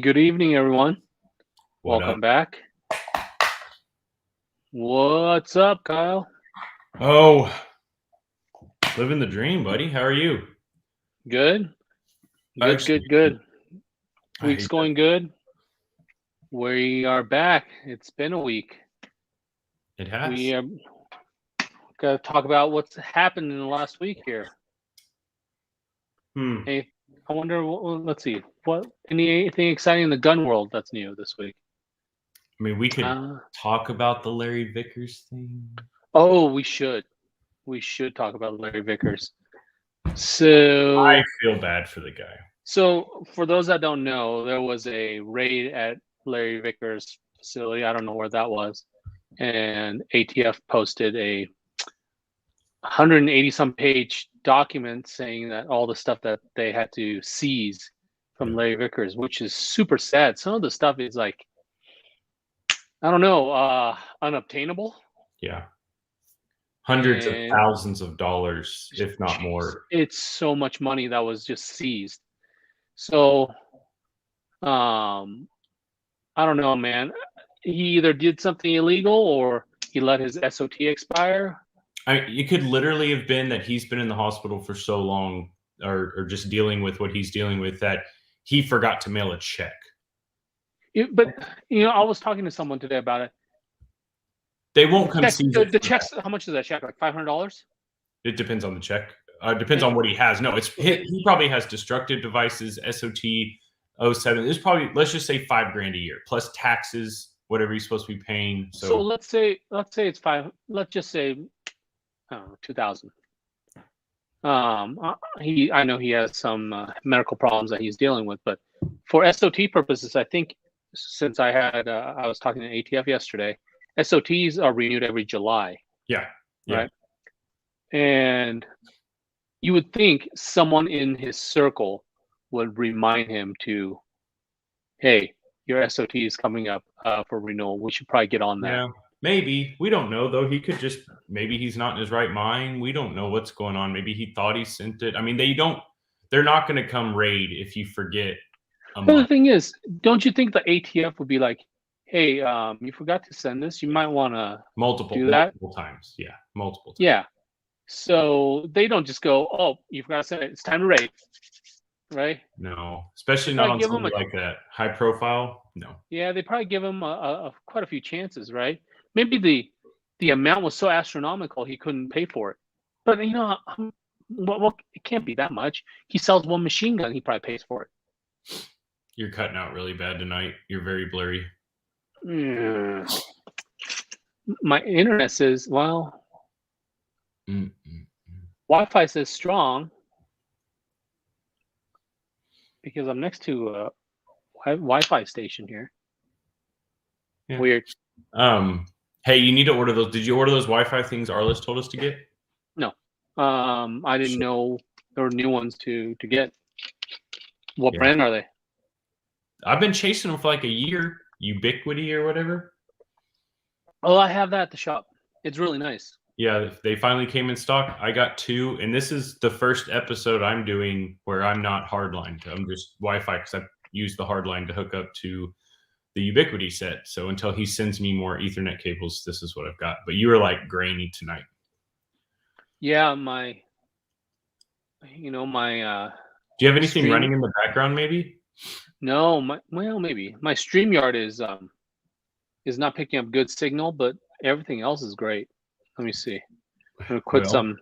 Good evening, everyone. What up? Welcome back. What's up, Kyle? Oh, living the dream, buddy. How are you? Good? Actually, Good. I Week's hate that. going good. We are back. It's been a week. It has. We are going to talk about what's happened in the last week here. Hmm. Hey, I wonder, let's see, anything exciting in the gun world that's new this week? I mean, we could Uh, talk about the Larry Vickers thing. we should. We should talk about Larry Vickers. So, I feel bad for the guy. So, for those that don't know, there was a raid at Larry Vickers' facility. I don't know where that was. And ATF posted a 180 some page document saying that all the stuff that they had to seize from Larry Vickers, which is super sad. Some of the stuff is like, I don't know, unobtainable. Yeah. Hundreds of And thousands of dollars, if not more. it's so much money that was just seized. So, I don't know, man. He either did something illegal or he let his SOT expire. It could literally have been that he's been in the hospital for so long or just dealing with what he's dealing with that he forgot to mail a check. But I was talking to someone today about it. They won't come seize it. The checks, how much is that check? Like $500? It depends on the check. Depends on what he has. No, he probably has destructive devices, SOT 07. There's probably, let's just say $5,000 a year plus taxes, whatever he's supposed to be paying. So let's say it's five. Let's just say, I don't know, 2,000. I know he has some medical problems that he's dealing with, but for SOT purposes, I think since I was talking to ATF yesterday, SOTs are renewed every July. Yeah. Right. And you would think someone in his circle would remind him to, hey, your SOT is coming up for renewal. We should probably get on that. Yeah, maybe. We don't know, though. He could just, maybe he's not in his right mind. We don't know what's going on. Maybe he thought he sent it. I mean, they're not going to come raid if you forget a But month. the thing is, don't you think the ATF would be like, hey, you forgot to send this. You might want to do that multiple times. Yeah, multiple times. Yeah. So they don't just go, oh, you forgot to send it. It's time to raid, right? No, especially not on something like that. High profile, no. Yeah, they probably give him quite a few chances, right? Maybe the amount was so astronomical he couldn't pay for it. But well, it can't be that much. He sells one machine gun, he probably pays for it. You're cutting out really bad tonight. You're very blurry. My internet says, well, Wi-Fi says strong because I'm next to a Wi-Fi station here. Yeah. Weird. Hey, you need to order those. Did you order those Wi-Fi things Arliss told us to get? No. I didn't know there were new ones to get. What brand are they? I've been chasing them for like a year. Ubiquity or whatever. Oh, I have that at the shop. It's really nice. Yeah, they finally came in stock. I got 2, and this is the first episode I'm doing where I'm not hardlined. I'm just Wi-Fi because I used the hardline to hook up to the Ubiquity set. So until he sends me more Ethernet cables, this is what I've got. But you were like grainy tonight. Yeah, my. Do you have anything running in the background? Maybe. No, maybe my StreamYard is not picking up good signal, but everything else is great. Let me see. I'm gonna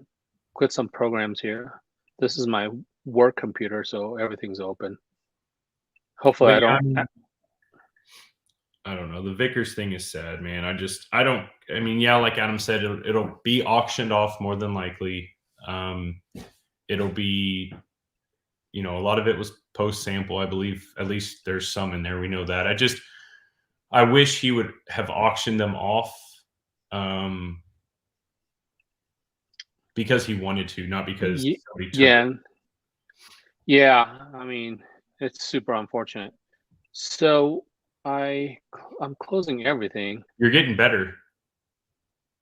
quit some programs here. This is my work computer, so everything's open. Hopefully, I don't know. The Vickers thing is sad, man. I mean, yeah, like Adam said, it'll be auctioned off more than likely. It'll be, a lot of it was post sample, I believe. At least there's some in there. We know that. I wish he would have auctioned them off because he wanted to, not because somebody took it. Yeah. I mean, it's super unfortunate. So I'm closing everything. You're getting better.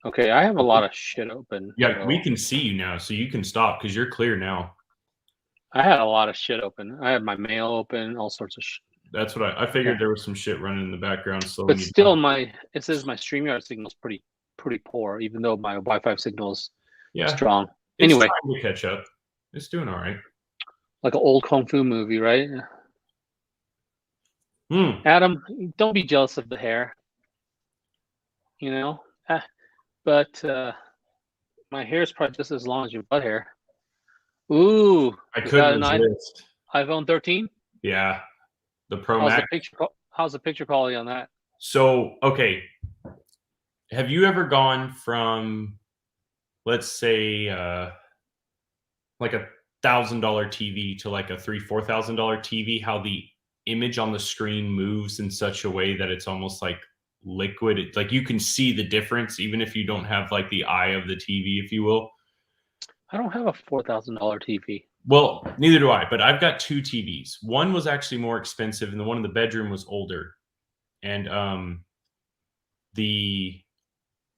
Okay, I have a lot of shit open. Yeah, we can see you now, so you can stop because you're clear now. I had a lot of shit open. I had my mail open, all sorts of That's what I figured. There was some shit running in the background slowing But you still, down. it says my StreamYard signal's pretty poor, even though my Wi-Fi signal's Yeah, strong. it's Anyway, trying to catch up. It's doing all right. like an old kung fu movie, right? Adam, don't be jealous of the hair. You know, but my hair is probably just as long as your butt hair. Ooh, I is that couldn't an resist. iPhone 13? Yeah, the Pro How's Max. how's the picture quality on that? So, okay, have you ever gone from, let's say, like $1,000 TV to like a $3,000-$4,000 TV? How the image on the screen moves in such a way that it's almost like liquid. Like you can see the difference, even if you don't have like the eye of the TV, if you will. I don't have a $4,000 TV. Well, neither do I, but I've got two TVs. One was actually more expensive, and the one in the bedroom was older. And the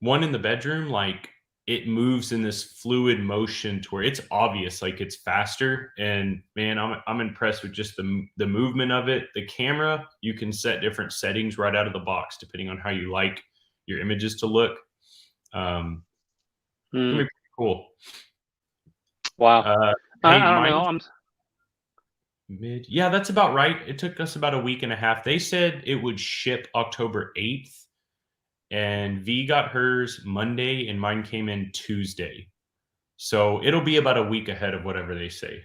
one in the bedroom, like it moves in this fluid motion to where it's obvious, like it's faster. And man, I'm impressed with just the movement of it. The camera, you can set different settings right out of the box depending on how you like your images to look. It's gonna be pretty cool. Wow. Hey, I don't know. Yeah, that's about right. It took us about a week and a half. They said it would ship October 8th, and V got hers Monday, and mine came in Tuesday. So it'll be about a week ahead of whatever they say.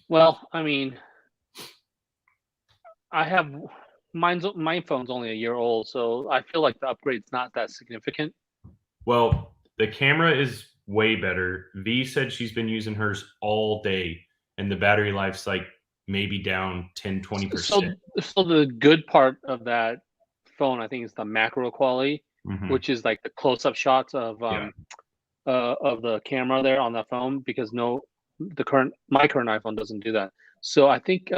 Well, I mean, my phone's only a year old, so I feel like the upgrade's not that significant. Well, the camera is way better. V said she's been using hers all day, and the battery life's like maybe down 10-20%. So the good part of that phone, I think, is the macro quality, which is like the close-up shots of the camera there on that phone, because my current iPhone doesn't do that. So I think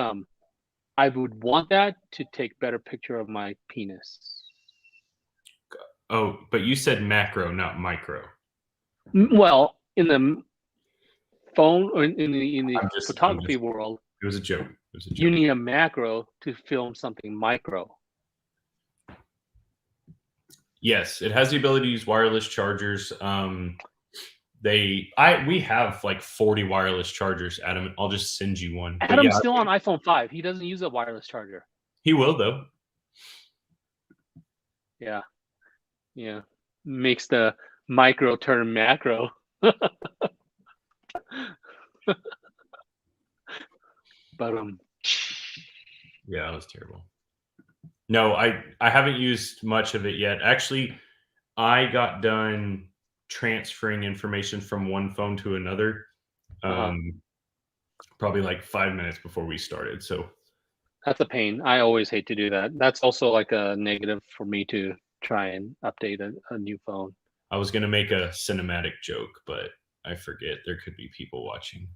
I would want that to take better picture of my penis. Oh, but you said macro, not micro. Well, in the phone or in the photography world, it was a joke. You need a macro to film something micro. Yes, it has the ability to use wireless chargers. We have like 40 wireless chargers, Adam. I'll just send you one. Adam's still on iPhone 5. He doesn't use a wireless charger. He will, though. Yeah. Yeah. Makes the micro turn macro. But yeah, that was terrible. No, I haven't used much of it yet. Actually, I got done transferring information from one phone to another probably like 5 minutes before we started. So that's a pain. I always hate to do that. That's also like a negative for me to try and update a new phone. I was going to make a cinematic joke, but I forget. There could be people watching.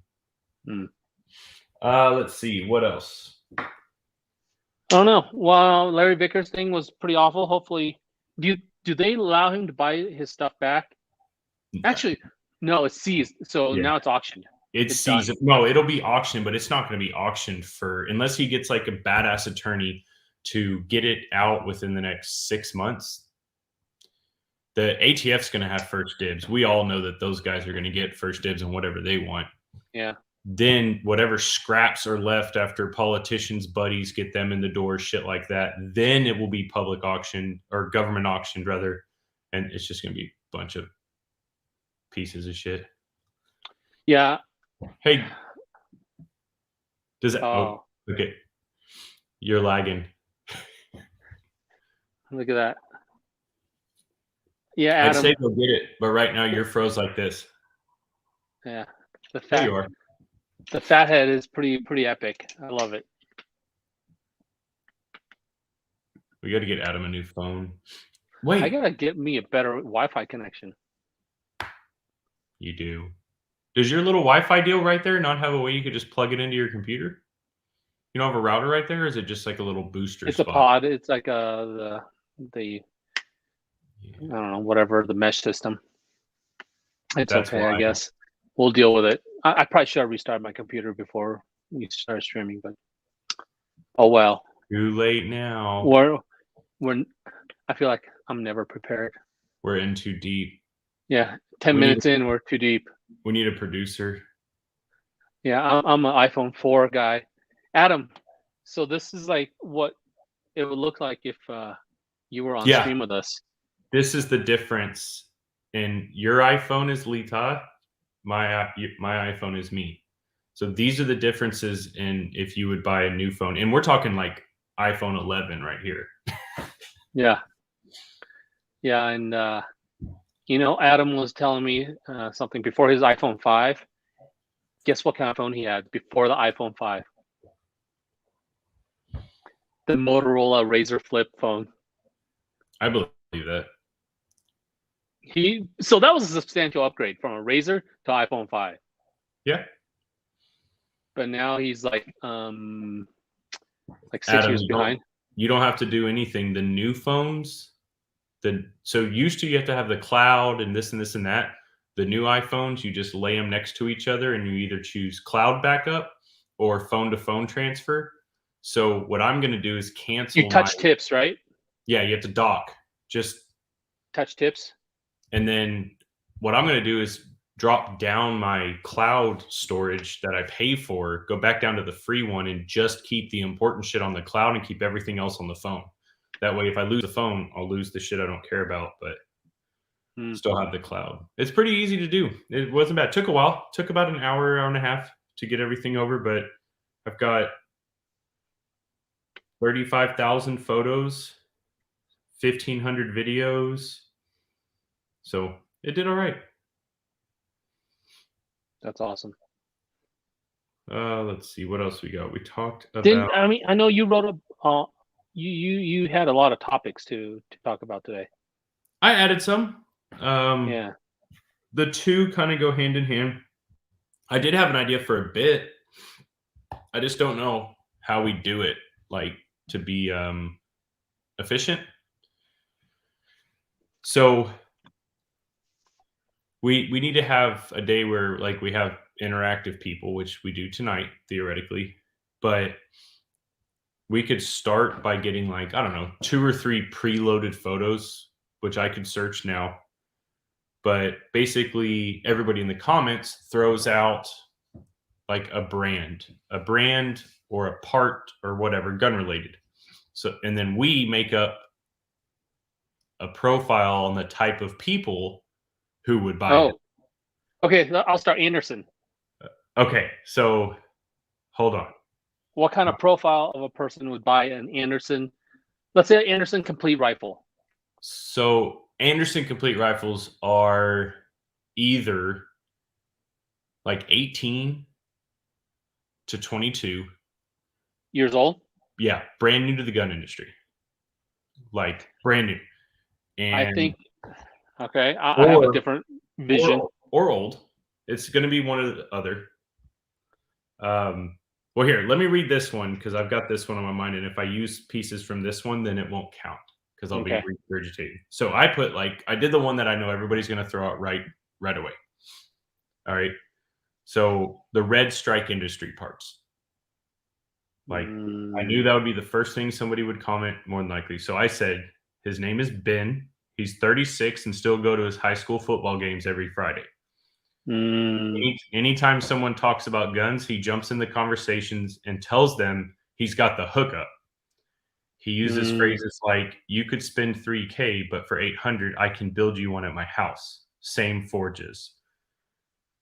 Let's see. What else? I don't know. Well, Larry Vickers' thing was pretty awful. Hopefully, do they allow him to buy his stuff back? Actually, no, it's seized. So now it's auctioned. It's seized. No, it'll be auctioned, but it's not going to be auctioned unless he gets like a badass attorney to get it out within the next 6 months. The ATF's going to have first dibs. We all know that those guys are going to get first dibs on whatever they want. Yeah. Then whatever scraps are left after politicians' buddies get them in the door, shit like that, then it will be public auction or government auctioned rather. And it's just going to be a bunch of pieces of shit. Yeah. Hey, does that? Oh, okay. You're lagging. Look at that. Yeah, Adam. I'd say go get it, but right now you're froze like this. Yeah, there you are. The fathead is pretty epic. I love it. We got to get Adam a new phone. Wait, I gotta get me a better Wi-Fi connection. You do. Does your little Wi-Fi deal right there not have a way you could just plug it into your computer? You don't have a router right there, or is it just like a little booster It's spot? a pod. It's like the I don't know, whatever, the mesh system. It's okay, I guess. We'll deal with it. I probably should have restarted my computer before we start streaming, but Oh well. Too late now. We're. I feel like I'm never prepared. We're in too deep. Yeah, 10 minutes in, we're too deep. We need a producer. Yeah, I'm an iPhone 4 guy. Adam, so this is like what it would look like if you were on stream with us. This is the difference. And your iPhone is Lita. My iPhone is me. So these are the differences in if you would buy a new phone. And we're talking like iPhone 11 right here. Yeah. Yeah, and Adam was telling me something before his iPhone 5. Guess what kind of phone he had before the iPhone 5? The Motorola Razr flip phone. I believe that. So that was a substantial upgrade from a Razr to iPhone 5. Yeah. But now he's like 6 years behind. You don't have to do anything. The new phones, so used to you have to have the cloud and this and this and that. The new iPhones, you just lay them next to each other and you either choose cloud backup or phone to phone transfer. So what I'm going to do is cancel. You touch tips, right? Yeah, you have to dock. Just touch tips. And then what I'm going to do is drop down my cloud storage that I pay for, go back down to the free one, and just keep the important shit on the cloud and keep everything else on the phone. That way, if I lose the phone, I'll lose the shit I don't care about, but still have the cloud. It's pretty easy to do. It wasn't bad. It took a while. It took about an hour and a half to get everything over, but I've got 35,000 photos, 1,500 videos. So it did all right. That's awesome. Let's see what else we got. We talked about. I know you wrote you had a lot of topics to talk about today. I added some. Yeah. The two kind of go hand in hand. I did have an idea for a bit. I just don't know how we do it, like to be efficient. So we need to have a day where like we have interactive people, which we do tonight theoretically, but we could start by getting like, I don't know, 2 or 3 preloaded photos, which I could search now. But basically everybody in the comments throws out like a brand or a part or whatever, gun related. So, and then we make up a profile on the type of people who would buy it. Okay, I'll start Anderson. Okay, so hold on. What kind of profile of a person would buy an Anderson? Let's say an Anderson complete rifle. So Anderson complete rifles are either like 18 to 22 years old. Yeah, brand new to the gun industry, like brand new. And I think, okay, I have a different vision. Or old. It's going to be one or the other. Well, here, let me read this one because I've got this one on my mind. And if I use pieces from this one, then it won't count because I'll be regurgitating. So I put I did the one that I know everybody's going to throw out right away. All right. So the red strike industry parts. I knew that would be the first thing somebody would comment more than likely. So I said, his name is Ben. He's 36 and still go to his high school football games every Friday. Anytime someone talks about guns, he jumps in the conversations and tells them he's got the hookup. He uses phrases like, you could spend $3,000, but for $800, I can build you one at my house. Same forges.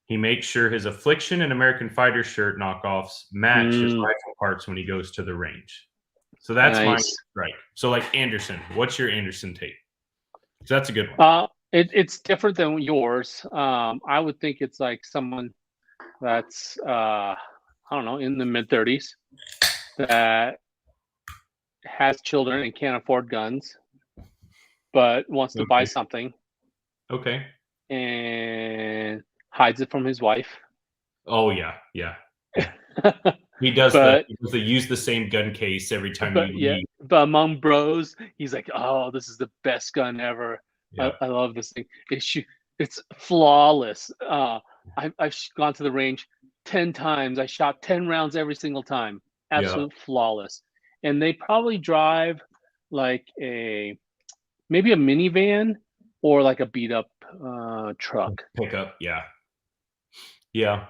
He makes sure his Affliction and American Fighter shirt knockoffs match his rifle parts when he goes to the range. So that's my right. So like Anderson, what's your Anderson take? So that's a good one. It's different than yours. I would think it's like someone that's I don't know, in the mid-30s that has children and can't afford guns, but wants to buy something. Okay. And hides it from his wife. Oh yeah. He does he use the same gun case every time you leave. But among bros, he's like, oh, this is the best gun ever. Yeah. I love this thing. It's flawless. I've gone to the range 10 times. I shot 10 rounds every single time. Absolute flawless. and they probably drive like maybe a minivan or like a beat up truck. Pickup, yeah. Yeah.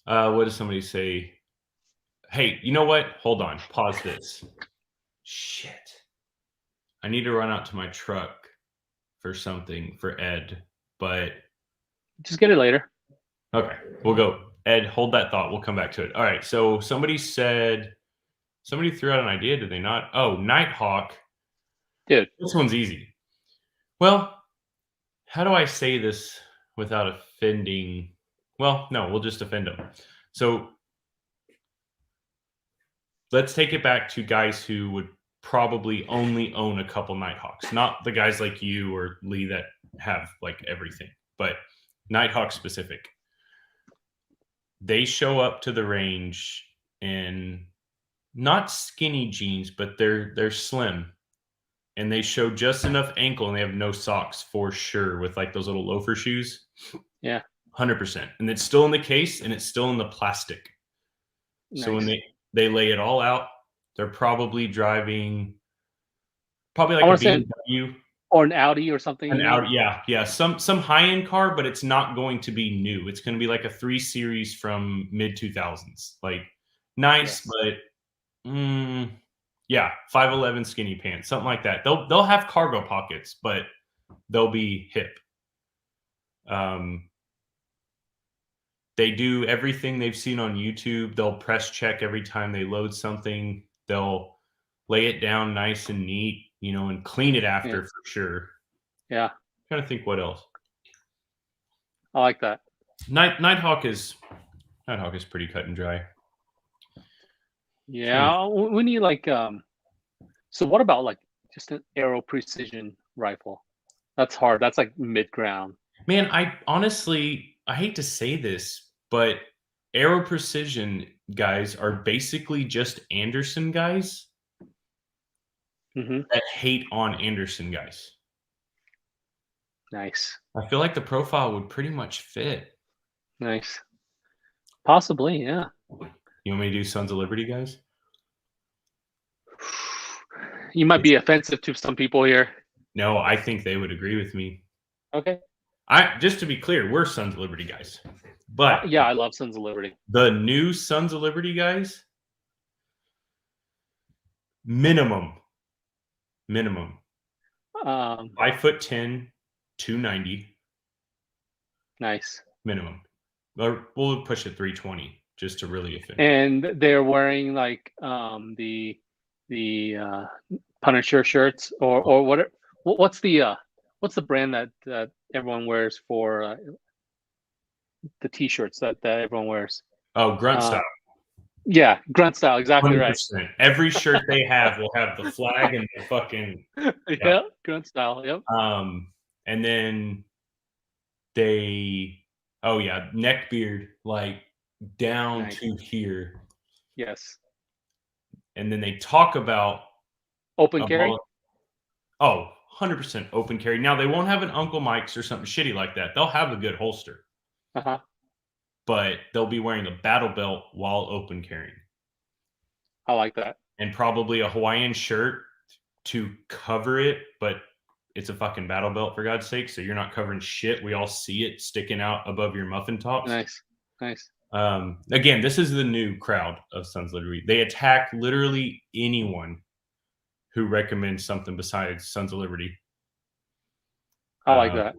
What does somebody say? Hey, you know what? Hold on. Pause this. Shit. I need to run out to my truck for something for Ed, but Just get it later. okay, we'll go. Ed, hold that thought. We'll come back to it. All right. So somebody threw out an idea, did they not? Oh, Nighthawk. Dude. This one's easy. Well, how do I say this without offending? Well, no, we'll just offend them. So let's take it back to guys who would probably only own a couple Nighthawks, not the guys like you or Lee that have like everything, but Nighthawk specific. They show up to the range in not skinny jeans, but they're slim, and they show just enough ankle, and they have no socks for sure with like those little loafer shoes. Yeah, 100%, and it's still in the case, and it's still in the plastic. Nice. So when they lay it all out, they're probably driving like a BMW or an Audi or something. An Audi, yeah, some high end car, but it's not going to be new. It's going to be like a 3 Series from mid 2000s, like nice, yes. But yeah, 5'11" skinny pants, something like that. They'll have cargo pockets, but they'll be hip. They do everything they've seen on YouTube. They'll press check every time they load something. They'll lay it down nice and neat, and clean it after for sure. Yeah. I'm trying to think what else. I like that. Nighthawk is pretty cut and dry. Yeah. We need like so what about like just an Aero precision rifle? That's hard. That's like mid ground. Man, I hate to say this, but Aero precision guys are basically just Anderson guys that hate on Anderson guys. Nice. I feel like the profile would pretty much fit. Nice. Possibly, yeah. You want me to do Sons of Liberty guys? You might be offensive to some people here. No, I think they would agree with me. Okay. Just to be clear, we're Sons of Liberty guys. But yeah, I love Sons of Liberty. The new Sons of Liberty guys, minimum. 5'10", 290. Nice. Minimum. Or we'll push it 320 just to really offend. And they're wearing like the Punisher shirts or what? What's the brand that everyone wears for the T-shirts that everyone wears? Oh, Grunt Style. Yeah, Grunt Style, exactly 100%. Right. Every shirt they have will have the flag and the fucking yeah, Grunt Style. Yep. And then neck beard like down to here. Yes. And then they talk about open carry. 100% open carry. Now they won't have an Uncle Mike's or something shitty like that. They'll have a good holster. But they'll be wearing a battle belt while open carrying. I like that. And probably a Hawaiian shirt to cover it, but it's a fucking battle belt for God's sake, so you're not covering shit. We all see it sticking out above your muffin tops. Nice. Again, this is the new crowd of Sons of Liberty. They attack literally anyone who recommends something besides Sons of Liberty. I like that.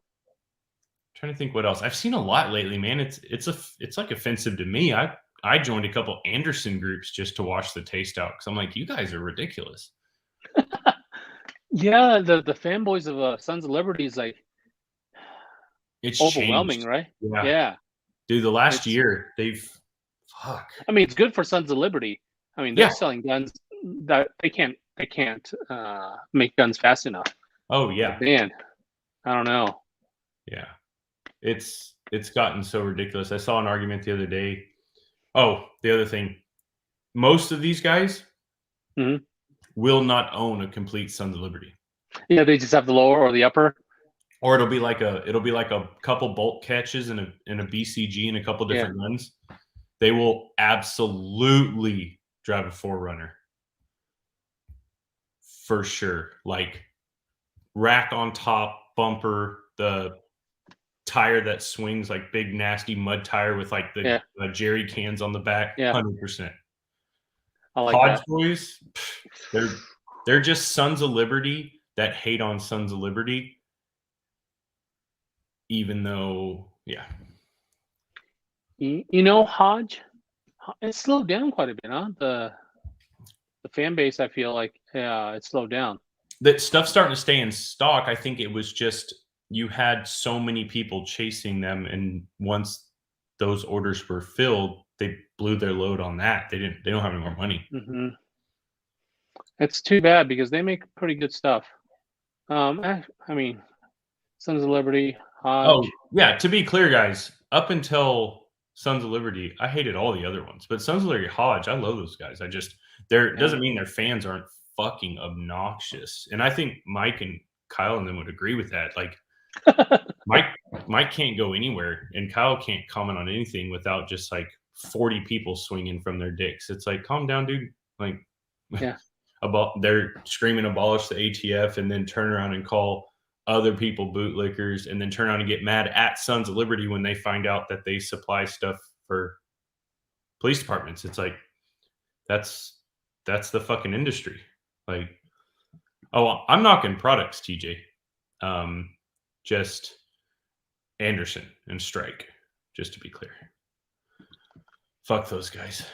Trying to think what else. I've seen a lot lately, man. It's like offensive to me. I joined a couple Anderson groups just to watch the taste out because I'm like, you guys are ridiculous. Yeah, the fanboys of Sons of Liberty is like it's overwhelming, changed. Right? Yeah. Dude, the last year they've I mean, it's good for Sons of Liberty. I mean, they're selling guns that they can't make guns fast enough. Oh yeah. But man, I don't know. Yeah. It's gotten so ridiculous. I saw an argument the other day. Oh, the other thing. Most of these guys will not own a complete Sons of Liberty. Yeah, they just have the lower or the upper. Or it'll be like a couple bolt catches and a BCG and a couple different guns. They will absolutely drive a 4Runner. for sure. Like rack on top, bumper, the tire that swings, like big nasty mud tire with like the jerry cans on the back. 100%. I like Hodge that. boys, they're just Sons of Liberty that hate on Sons of Liberty, even though, yeah. You know, Hodge, it slowed down quite a bit, huh? The fan base, I feel like, it slowed down. That stuff's starting to stay in stock. I think it was just you had so many people chasing them, and once those orders were filled, they blew their load on that. They don't have any more money. Mm-hmm. It's too bad because they make pretty good stuff. I mean, Sons of Liberty, Hodge. Oh, yeah. To be clear, guys, up until Sons of Liberty, I hated all the other ones. But Sons of Liberty, Hodge, I love those guys. Doesn't mean their fans aren't fucking obnoxious. And I think Mike and Kyle and them would agree with that. Like, Mike can't go anywhere, and Kyle can't comment on anything without just like 40 people swinging from their dicks. It's like, calm down, dude. Like, yeah. They're screaming abolish the ATF and then turn around and call other people bootlickers and then turn around and get mad at Sons of Liberty when they find out that they supply stuff for police departments. It's like, that's the fucking industry. Like, oh, I'm knocking products, TJ. Just Anderson and Strike, just to be clear. Fuck those guys.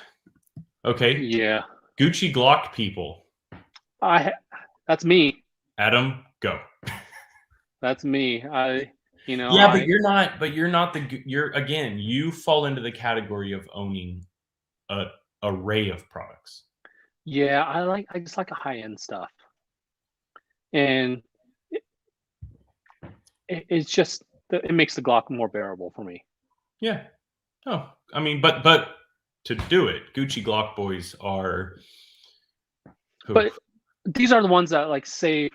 Okay. Yeah. Gucci Glock people. That's me. Adam, go. That's me. Yeah, but you're not again, you fall into the category of owning a array of products. Yeah, I just like a high-end stuff. And it's just, it makes the Glock more bearable for me. Yeah. Oh, I mean, but to do it, Gucci Glock boys are. But these are the ones that like save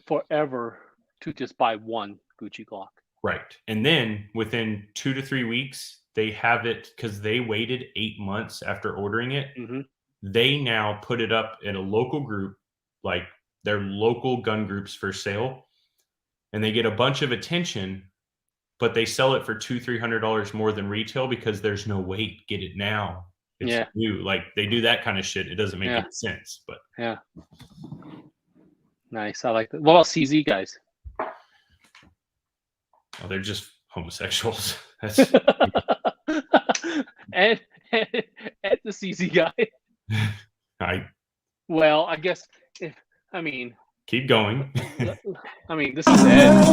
forever to just buy one Gucci Glock. Right. And then within 2 to 3 weeks, they have it because they waited 8 months after ordering it. Mm-hmm. They now put it up in a local group, like their local gun groups for sale. And they get a bunch of attention, but they sell it for $200-$300 more than retail because there's no wait. Get it now. It's new. Like they do that kind of shit. It doesn't make any sense, but yeah. Nice. I like that. What about CZ guys? Oh, they're just homosexuals. That's and the CZ guy. Well, I guess keep going. I mean, this is Ed.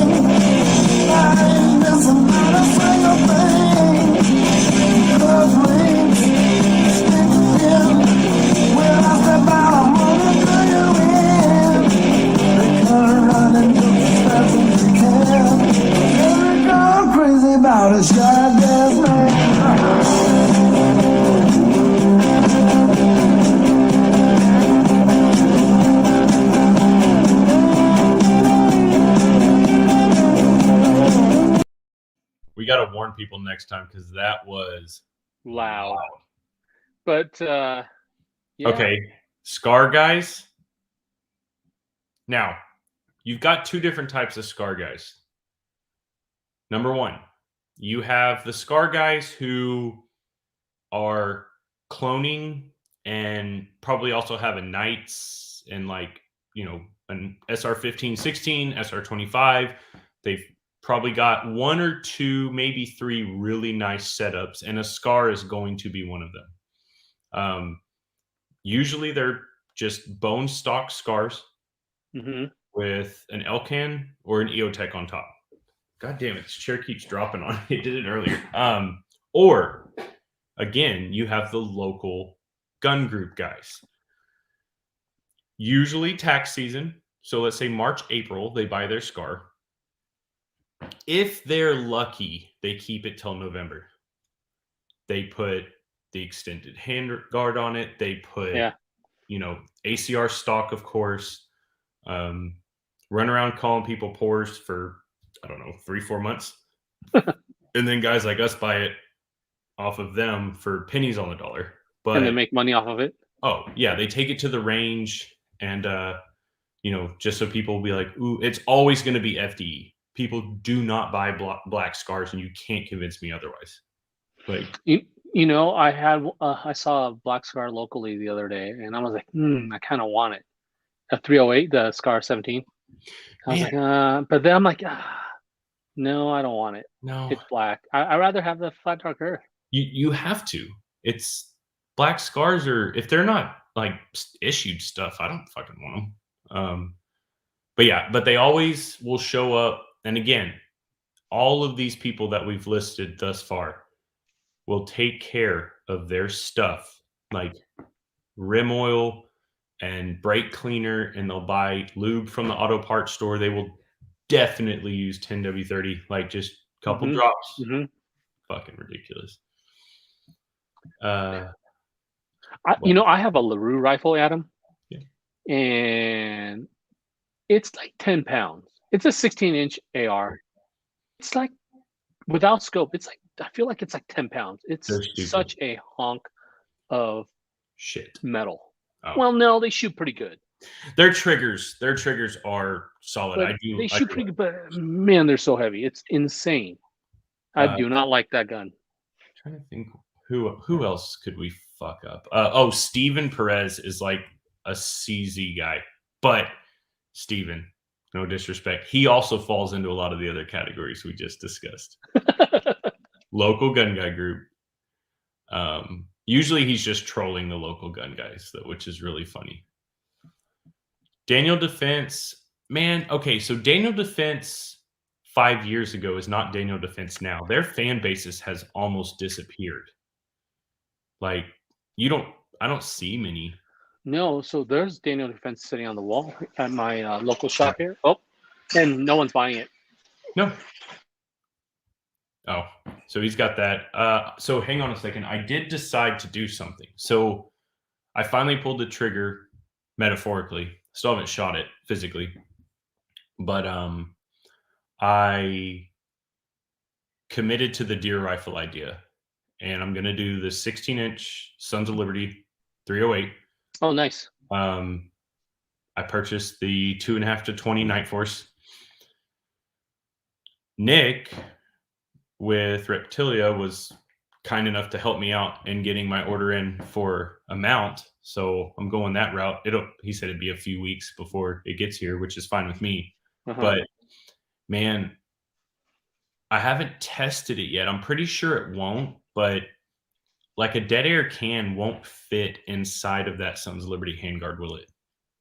Crazy about a goddamn man. We got to warn people next time because that was loud. But yeah. Okay, Scar guys. Now, you've got two different types of Scar guys. Number one, you have the Scar guys who are cloning and probably also have a Knights and like, an SR-15, 16, SR-25. They've probably got 1 or 2, maybe 3 really nice setups, and a Scar is going to be one of them. Usually they're just bone stock Scars with an Elcan or an EOTech on top. God damn it, this chair keeps dropping on me. It did it earlier. Or, again, you have the local gun group guys. Usually tax season, so let's say March, April, they buy their Scar. If they're lucky, they keep it till November. They put the extended hand guard on it. They put, ACR stock, of course. Run around calling people pores for, 3-4 months. And then guys like us buy it off of them for pennies on the dollar. But and they make money off of it. Oh, yeah. They take it to the range and you know, just so people will be like, ooh, it's always going to be FDE. People do not buy black scars, and you can't convince me otherwise. Like, you know, I saw a black scar locally the other day, and I was like, I kind of want it. A 308, the Scar 17. I was like, but then I'm like, no, I don't want it. No, It's black. I'd rather have the flat dark earth. You have to. It's black scars, or if they're not like issued stuff, I don't fucking want them. But they always will show up. And again, all of these people that we've listed thus far will take care of their stuff, like rim oil and brake cleaner, and they'll buy lube from the auto parts store. They will definitely use 10W30, like just a couple drops. Fucking ridiculous. I have a LaRue rifle, Adam. Yeah. And it's like 10 pounds. It's a 16-inch AR. It's like, without scope, it's like, I feel like it's like 10 pounds. It's such a honk of shit metal. Oh. Well, no, they shoot pretty good. Their triggers are solid. But they shoot pretty good, but man, they're so heavy. It's insane. I do not like that gun. I'm trying to think who else could we fuck up? Steven Perez is like a CZ guy, but Steven, no disrespect, he also falls into a lot of the other categories we just discussed. Local gun guy group. Usually he's just trolling the local gun guys, which is really funny. Daniel Defense, man. Okay, so Daniel Defense 5 years ago is not Daniel Defense now. Their fan basis has almost disappeared. Like, I don't see many. No, so there's Daniel Defense sitting on the wall at my local shop here. Oh, and no one's buying it. No. Oh, so he's got that. So hang on a second. I did decide to do something. So I finally pulled the trigger metaphorically. Still haven't shot it physically. But I committed to the deer rifle idea. And I'm going to do the 16-inch Sons of Liberty 308. Oh, nice. I purchased the 2.5 to 20 Night Force. Nick with Reptilia was kind enough to help me out in getting my order in for a mount. So I'm going that route. He said it'd be a few weeks before it gets here, which is fine with me. But man, I haven't tested it yet. I'm pretty sure it won't, but like a dead air can won't fit inside of that Sons of Liberty handguard, will it?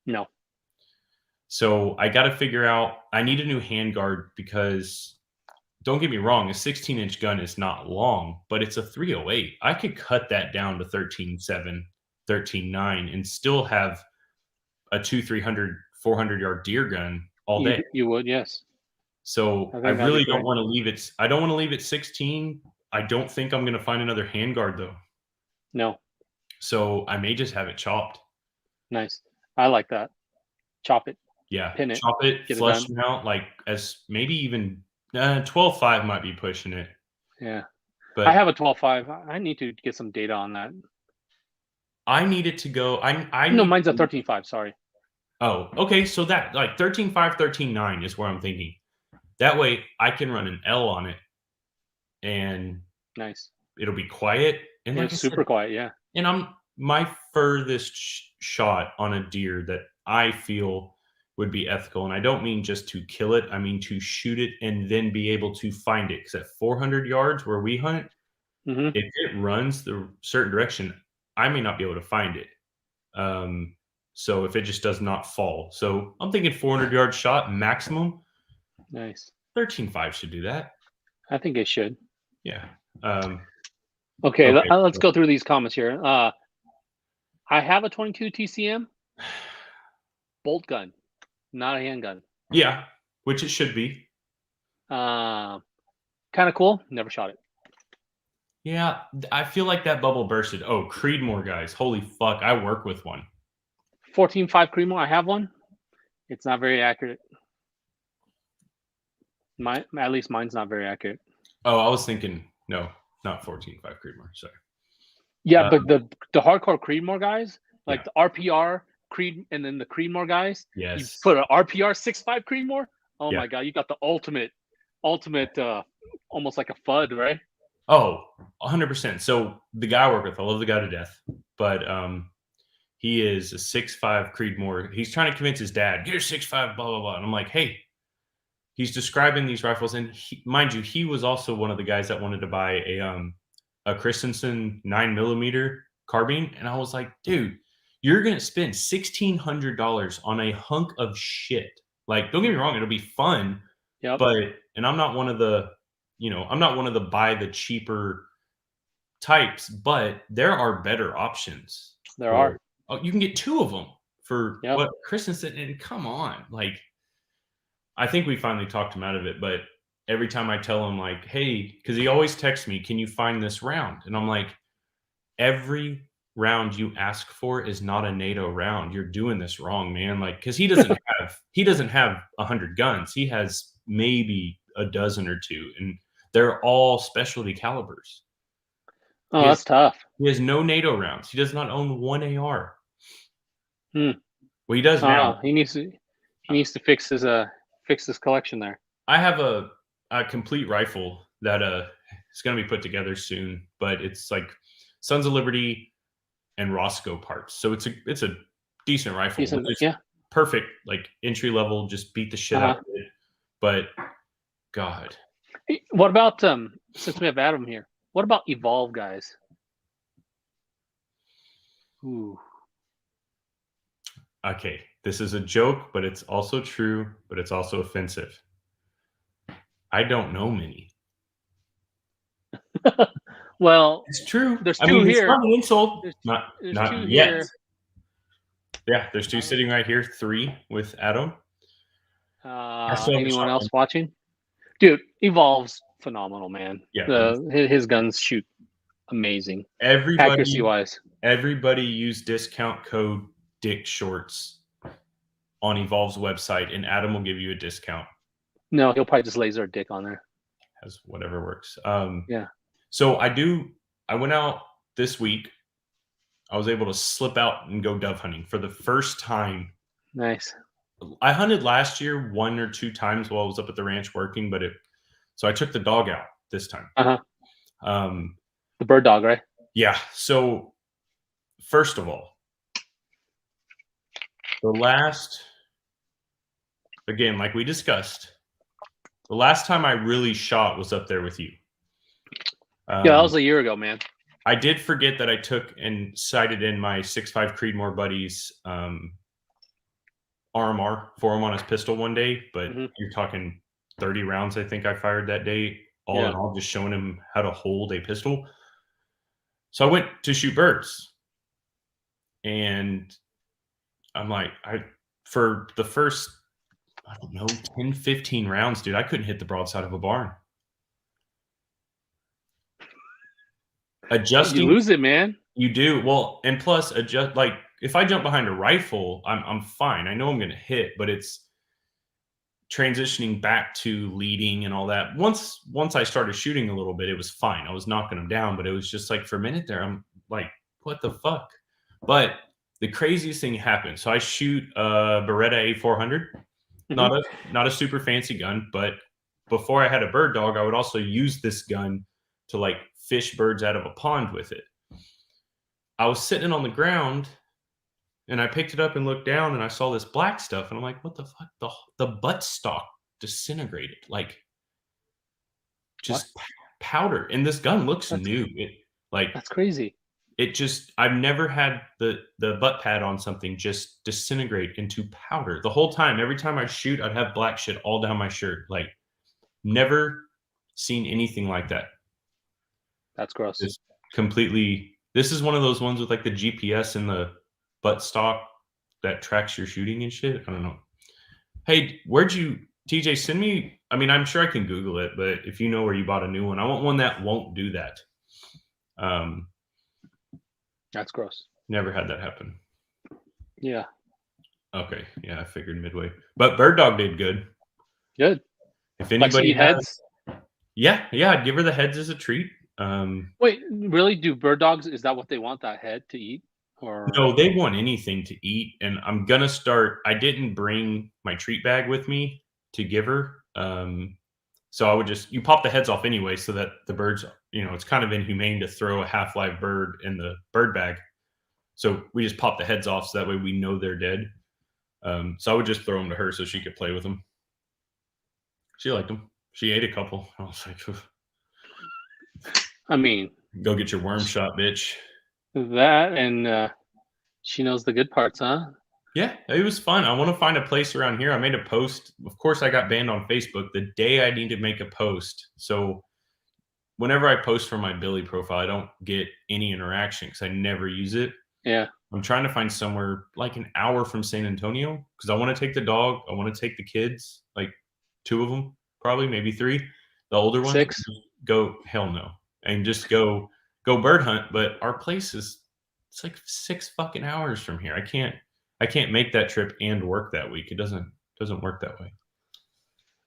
No. So I got to figure out, I need a new handguard because, don't get me wrong, a 16-inch gun is not long, but it's a 308. I could cut that down to 13.7, 13.9 and still have a 300, 400-yard deer gun all day. You would, yes. So I really don't want to leave it. I don't want to leave it 16. I don't think I'm going to find another handguard, though. No. So I may just have it chopped. Nice. I like that. Chop it. Yeah. Pin it. Chop it, flush it out, like as maybe even 12.5 might be pushing it. Yeah. But I have a 12.5. I need to get some data on that. I need it to go. No, mine's a 13.5. Sorry. Oh, okay. So that like 13.5, 13.9 is where I'm thinking. That way I can run an L on it and nice. It'll be quiet. And like super quiet, yeah. And my furthest shot on a deer that I feel would be ethical, and I don't mean just to kill it, I mean to shoot it and then be able to find it. Because at 400 yards where we hunt, if it runs the certain direction, I may not be able to find it. So if it just does not fall. So I'm thinking 400-yard shot maximum. Nice. 13.5 should do that. I think it should. Yeah. Okay, let's go through these comments here. I have a 22 TCM bolt gun, not a handgun. Yeah, which it should be. Kind of cool. Never shot it. Yeah, I feel like that bubble bursted. Oh, Creedmoor guys. Holy fuck, I work with one. 14.5 Creedmoor, I have one. It's not very accurate. At least mine's not very accurate. Oh, I was thinking, no, not 14.5 Creedmoor. Sorry. Yeah, but the hardcore Creedmoor guys, like the RPR Creed and then the Creedmoor guys. Yes. You put an RPR 6.5 Creedmoor. Oh Yeah. my god, you got the ultimate, almost like a FUD, right? Oh, 100%. So the guy I work with, I love the guy to death, but he is a 6.5 Creedmoor. He's trying to convince his dad, get a 6.5, blah blah blah. And I'm like, hey, he's describing these rifles, and mind you, he was also one of the guys that wanted to buy a Christensen 9mm carbine, and I was like, dude, you're gonna spend $1,600 on a hunk of shit. Like, don't get me wrong, it'll be fun, but I'm not one of the, I'm not one of the buy the cheaper types, but there are better options. There are. Oh, you can get 2 of them for what Christensen, and come on, like, I think we finally talked him out of it, but every time I tell him, like, hey, because he always texts me, can you find this round? And I'm like, every round you ask for is not a NATO round. You're doing this wrong, man. Like, because he doesn't have 100 guns. He has maybe a dozen or 2, and they're all specialty calibers. Oh, that's tough. He has no NATO rounds. He does not own 1 AR. Well, he does now. He needs to fix his collection there. I have a complete rifle that is going to be put together soon, but it's like Sons of Liberty and Roscoe parts. So it's a decent rifle. It's perfect, like entry level, just beat the shit out of it. But God. Hey, what about since we have Adam here, what about Evolve guys? Ooh. Okay, this is a joke, but it's also true, but it's also offensive. I don't know many. Well, it's true. There's 2 here. It's not an insult. There's not 2 yet. Here. Yeah, there's 2 sitting right here. 3 with Adam. Anyone else watching? Dude, Evolve's phenomenal, man. Yeah, his guns shoot amazing. Everybody, accuracy-wise. Everybody use discount code Dick Shorts on Evolve's website, and Adam will give you a discount. No, he'll probably just laser a dick on there. As whatever works. Yeah. So I went out this week. I was able to slip out and go dove hunting for the first time. Nice. I hunted last year 1 or 2 times while I was up at the ranch working, so I took the dog out this time. The bird dog, right? Yeah. So first of all, again, like we discussed, the last time I really shot was up there with you. Yeah, that was a year ago, man. I did forget that I took and sighted in my 6.5 Creedmoor buddy's RMR, forearm on his pistol one day, but you're talking 30 rounds I think I fired that day, all in all, just showing him how to hold a pistol. So I went to shoot birds, and I'm like, for the first, I don't know, 10, 15 rounds, dude, I couldn't hit the broadside of a barn. Adjusting, you lose it, man. You do. Well, and plus, like if I jump behind a rifle, I'm fine. I know I'm going to hit, but it's transitioning back to leading and all that. Once I started shooting a little bit, it was fine. I was knocking them down, but it was just like for a minute there, I'm like, what the fuck? But the craziest thing happened. So I shoot a Beretta A400, not a super fancy gun, but before I had a bird dog, I would also use this gun to like fish birds out of a pond with it. I was sitting on the ground and I picked it up and looked down and I saw this black stuff and I'm like, what the fuck? The buttstock disintegrated, like just powder. And this gun looks new. That's crazy. I've never had the butt pad on something just disintegrate into powder. The whole time, every time I shoot, I'd have black shit all down my shirt. Like, never seen anything like that. That's gross. This is one of those ones with like the GPS and the buttstock that tracks your shooting and shit. I don't know. Hey, TJ, send me, I mean, I'm sure I can Google it, but if you know where you bought a new one, I want one that won't do that. That's gross. Never had that happen. Yeah. Okay. Yeah, I figured midway. But Bird Dog did good. Good. If anybody heads. Yeah, I'd give her the heads as a treat. Wait, really? Do bird dogs, is that what they want, that head to eat? Or No, they want anything to eat, and I'm gonna start. I didn't bring my treat bag with me to give her, so I would just you pop the heads off anyway, so that the birds, it's kind of inhumane to throw a half live bird in the bird bag. So we just pop the heads off, so that way we know they're dead. So I would just throw them to her so she could play with them. She liked them. She ate a couple. I was like, "Ugh. I mean, Go get your worm shot, bitch." that and she knows the good parts, huh? Yeah, it was fun. I want to find a place around here. I made a post. Of course, I got banned on Facebook the day I need to make a post. So whenever I post from my Billy profile, I don't get any interaction because I never use it. Yeah. I'm trying to find somewhere like an hour from San Antonio because I want to take the dog. I want to take the kids, like 2 of them, probably, maybe 3. The older ones 6. go, hell no, and just go bird hunt. But our place it's like 6 fucking hours from here. I can't make that trip and work that week. It doesn't work that way.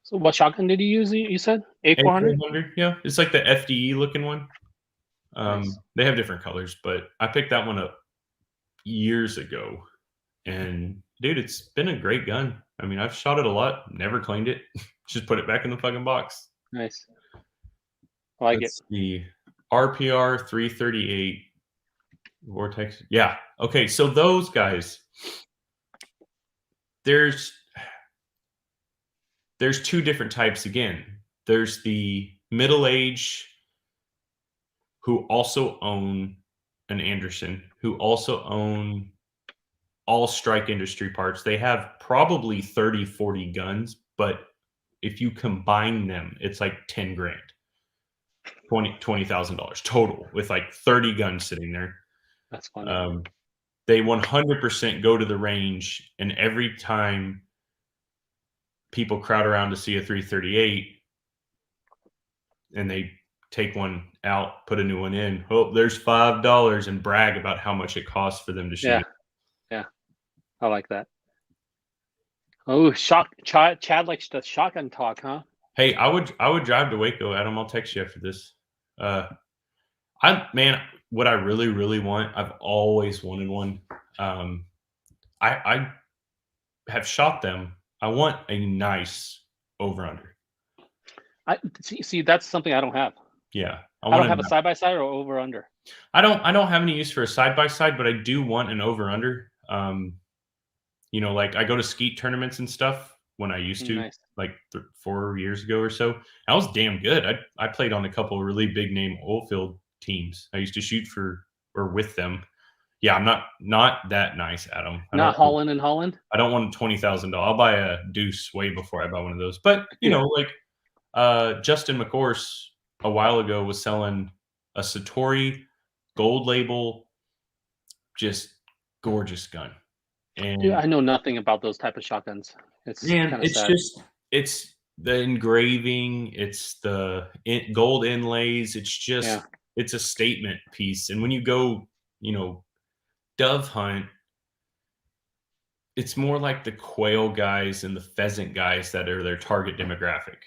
So what shotgun did you use? You said A400. A400, yeah, it's like the FDE looking one. Nice. They have different colors, but I picked that one up years ago, and dude, it's been a great gun. I mean, I've shot it a lot, never cleaned it, just put it back in the fucking box. Nice. I like That's it. the RPR 338 Vortex. Yeah. Okay. So those guys, there's 2 different types again. There's the middle age who also own an Anderson, who also own all Strike Industry parts. They have probably 30, 40 guns, but if you combine them, it's like 10 grand. $20,000 total with like 30 guns sitting there. That's funny. They 100% go to the range, and every time people crowd around to see a 338 and they take one out, put a new one in, oh, there's $5, and brag about how much it costs for them to shoot. Yeah. I like that. Oh, Chad likes the shotgun talk, huh? Hey, I would drive to Waco, Adam. I'll text you after this. What I really, really want, I've always wanted one. I have shot them. I want a nice over-under. I see. That's something I don't have. Yeah, I don't have a side-by-side or over-under. I don't have any use for a side-by-side, but I do want an over-under. Like I go to skeet tournaments and stuff when I used to, Nice. like 4 years ago or so. I was damn good. I played on a couple of really big name oil field teams. I used to shoot for or with them. Yeah, I'm not that nice, Adam. Not Holland and Holland. I don't want $20,000. I'll buy a Deuce way before I buy one of those. But Justin McCourse a while ago was selling a Satori gold label, just gorgeous gun. And Dude, I know nothing about those type of shotguns. It's sad. It's the engraving, it's the gold inlays. It's just it's a statement piece. And when you go, dove hunt, it's more like the quail guys and the pheasant guys that are their target demographic.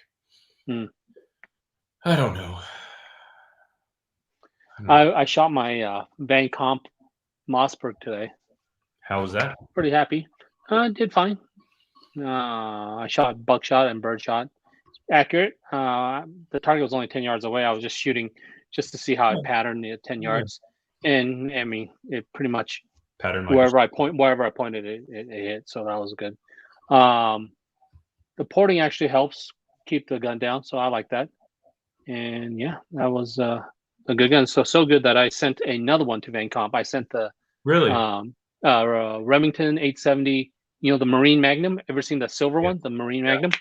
I don't know. I shot my Van Comp Mossberg today. How was that? Pretty happy. Did fine. I shot buckshot and birdshot. Accurate. The target was only 10 yards away. I was just shooting just to see how it patterned at 10 yards. And I mean, it pretty much patterned wherever I pointed it hit. So that was good. The porting actually helps keep the gun down. So I like that. And yeah, that was a good gun. So good that I sent another one to Van Comp. I sent the Remington 870, the Marine Magnum. Ever seen the silver one, the Marine Magnum?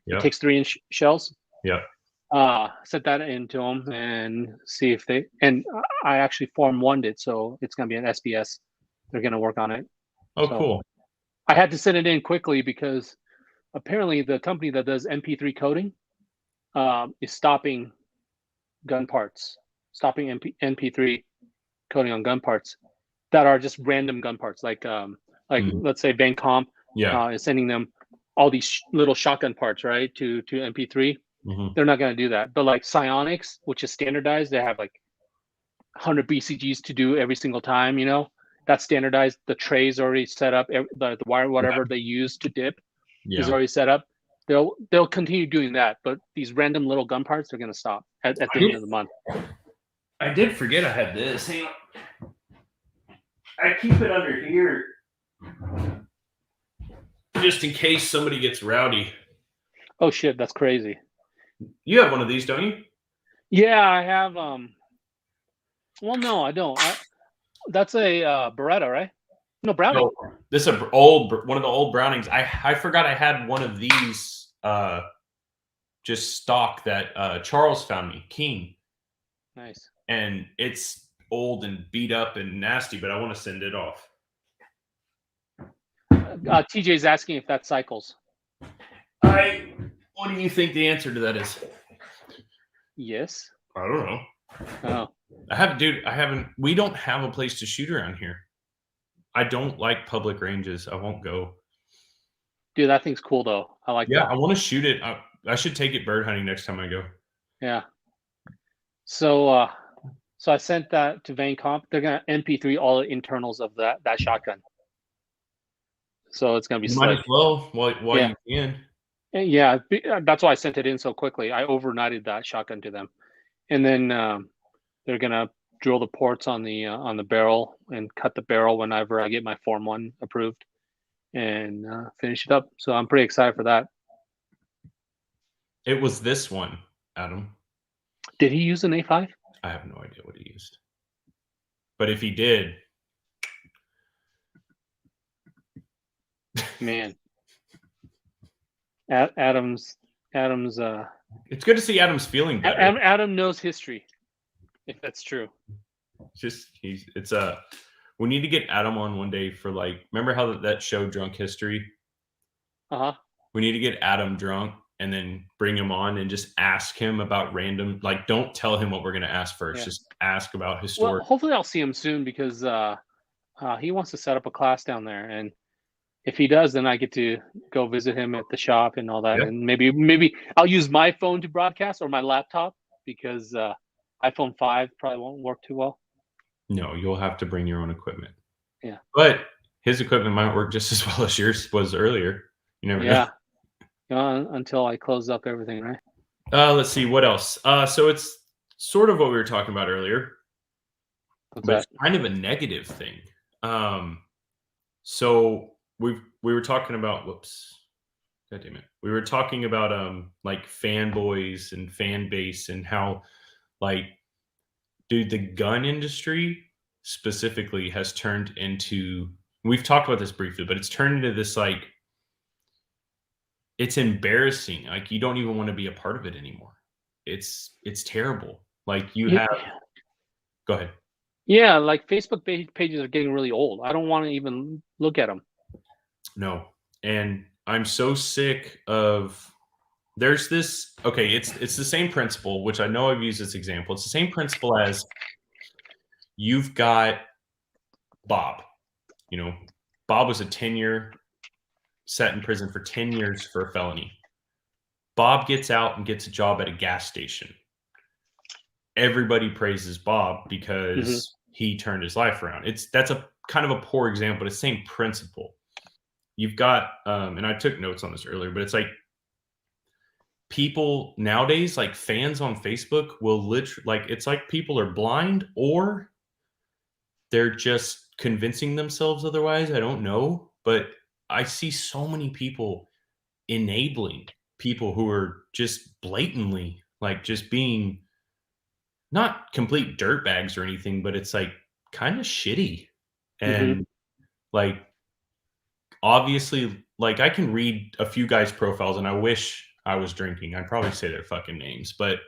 It takes 3-inch shells. Yeah. Sent that into them and see if they, and I actually Form 1'd it, so it's going to be an SBS. They're going to work on it. Oh, so cool. I had to send it in quickly because apparently the company that does MP3 coding is stopping gun parts, stopping MP3 coding on gun parts that are just random gun parts, like let's say Van Comp is sending them all these little shotgun parts, right, to MP3. They're not going to do that. But like Psionics, which is standardized, they have like 100 BCGs to do every single time, that's standardized. The tray's already set up. The wire, whatever they use to dip, is already set up. They'll continue doing that, but these random little gun parts are going to stop at the end of the month. I did forget I had this. Hang on. I keep it under here just in case somebody gets rowdy. Oh shit, that's crazy. You have one of these, don't you? Yeah, I have. Well, no, I don't. That's a Beretta, right? No, Browning. No, this is one of the old Brownings. I forgot I had one of these just stock that Charles found me, King. Nice. And it's old and beat up and nasty, but I want to send it off. TJ's asking if that cycles. What do you think the answer to that is? Yes. I don't know. Oh. We don't have a place to shoot around here. I don't like public ranges. I won't go. Dude, that thing's cool though. I like that. Yeah, I want to shoot it. I should take it bird hunting next time I go. Yeah. So I sent that to Vane Comp. They're gonna MP3 all the internals of that shotgun. So it's gonna be Might slick. as well while you can. Yeah, that's why I sent it in so quickly. I overnighted that shotgun to them, and then they're gonna drill the ports on the barrel and cut the barrel whenever I get my Form 1 approved, and finish it up. So I'm pretty excited for that. It was this one, Adam. Did he use an A5? I have no idea what he used, but if he did, man. Adam's it's good to see Adam's feeling better. Adam knows history, if that's true. We need to get Adam on one day for remember how that show Drunk History? We need to get Adam drunk and then bring him on and just ask him about random, don't tell him what we're going to ask first. Yeah. Just ask about historic. Well, hopefully I'll see him soon because he wants to set up a class down there, and if he does, then I get to go visit him at the shop and all that. Yep. And maybe I'll use my phone to broadcast or my laptop because iPhone 5 probably won't work too well. No, you'll have to bring your own equipment. Yeah. But his equipment might work just as well as yours was earlier. You never know. Yeah. Until I close up everything, right? Let's see. What else? So it's sort of what we were talking about earlier. It's kind of a negative thing. So we were talking about God damn it. We were talking about fanboys and fan base and how dude, the gun industry specifically has turned into, we've talked about this briefly, but it's turned into this it's embarrassing. You don't even want to be a part of it anymore. It's terrible. Go ahead. Yeah, Facebook pages are getting really old. I don't want to even look at them. No. And I'm so sick of, there's this, okay, it's the same principle, which I know I've used this example. It's the same principle as you've got Bob. Bob was a 10-year set in prison for 10 years for a felony. Bob gets out and gets a job at a gas station. Everybody praises Bob because he turned his life around. That's a kind of a poor example, but it's the same principle. You've got, and I took notes on this earlier, but it's people nowadays, fans on Facebook will literally, it's people are blind or they're just convincing themselves otherwise. I don't know, but I see so many people enabling people who are just blatantly just being not complete dirtbags or anything, but it's kind of shitty. And obviously, I can read a few guys' profiles and I wish I was drinking. I'd probably say their fucking names, but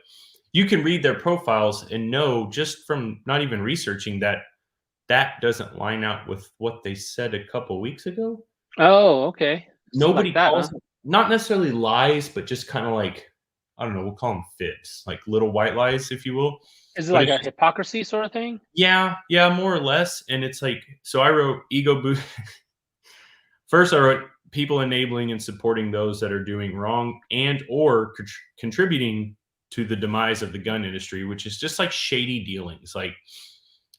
you can read their profiles and know just from not even researching that doesn't line out with what they said a couple weeks ago. Oh, okay. Nobody calls them, not necessarily lies, but just kind of I don't know, we'll call them fibs, little white lies, if you will. Is it a hypocrisy sort of thing? Yeah, more or less. And it's so I wrote ego boost. First, I wrote people enabling and supporting those that are doing wrong and or contributing to the demise of the gun industry, which is just shady dealings.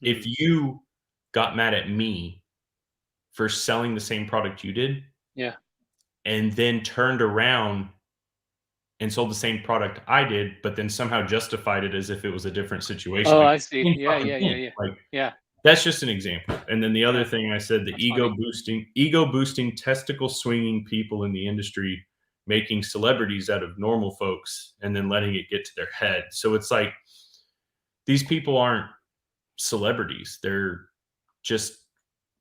If you got mad at me for selling the same product you did. Yeah. And then turned around and sold the same product I did, but then somehow justified it as if it was a different situation. Oh, Like, I it's the see. same Yeah, fucking yeah, yeah, thing. yeah. Like, Yeah. that's just an example. And then the other Yeah. thing I said, the That's ego funny. boosting, testicle swinging people in the industry, making celebrities out of normal folks and then letting it get to their head. So it's like, these people aren't celebrities. They're just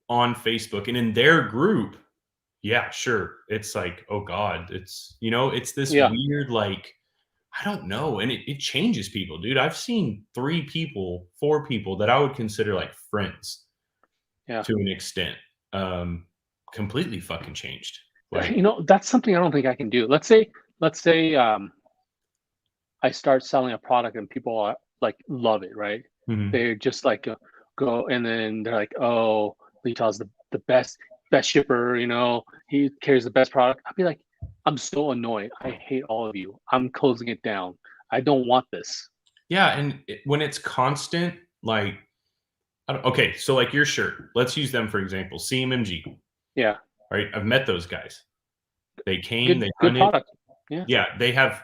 on Facebook and in their group. Yeah, sure. It's like, oh God, it's, it's this Yeah. weird, like, I don't know. And it changes people, dude. I've seen 3 people, 4 people that I would consider like friends Yeah. to an extent, completely fucking changed. Like, That's something I don't think I can do. Let's say I start selling a product and people are like love it, right? mhm. They're just like go and then they're like, oh, Lital's the best shipper, he carries the best product. I'd be like, I'm so annoyed. I hate all of you. I'm closing it down. I don't want this. Yeah. And when it's constant, like, okay, so like your shirt, let's use them for example, CMMG, Yeah. right? I've met those guys. They came, Good they good hunted. product. Yeah. Yeah, they have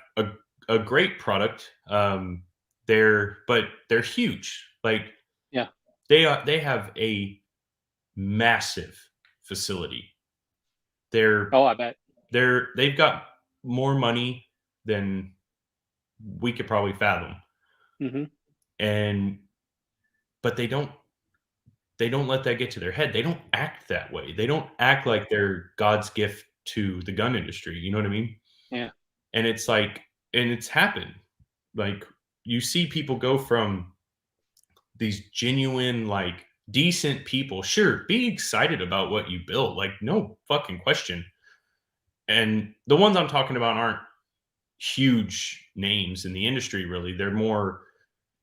a great product. But they're huge. Like, Yeah. they have a massive facility. Oh, I bet. They've got more money than we could probably fathom. Hmm. And but they don't let that get to their head. They don't act that way. They don't act like they're God's gift to the gun industry. You know what I mean? Yeah. And it's like, and it's happened. Like, you see people go from these genuine, like, decent people. Sure, be excited about what you build. Like, no fucking question. And the ones I'm talking about aren't huge names in the industry, really. They're more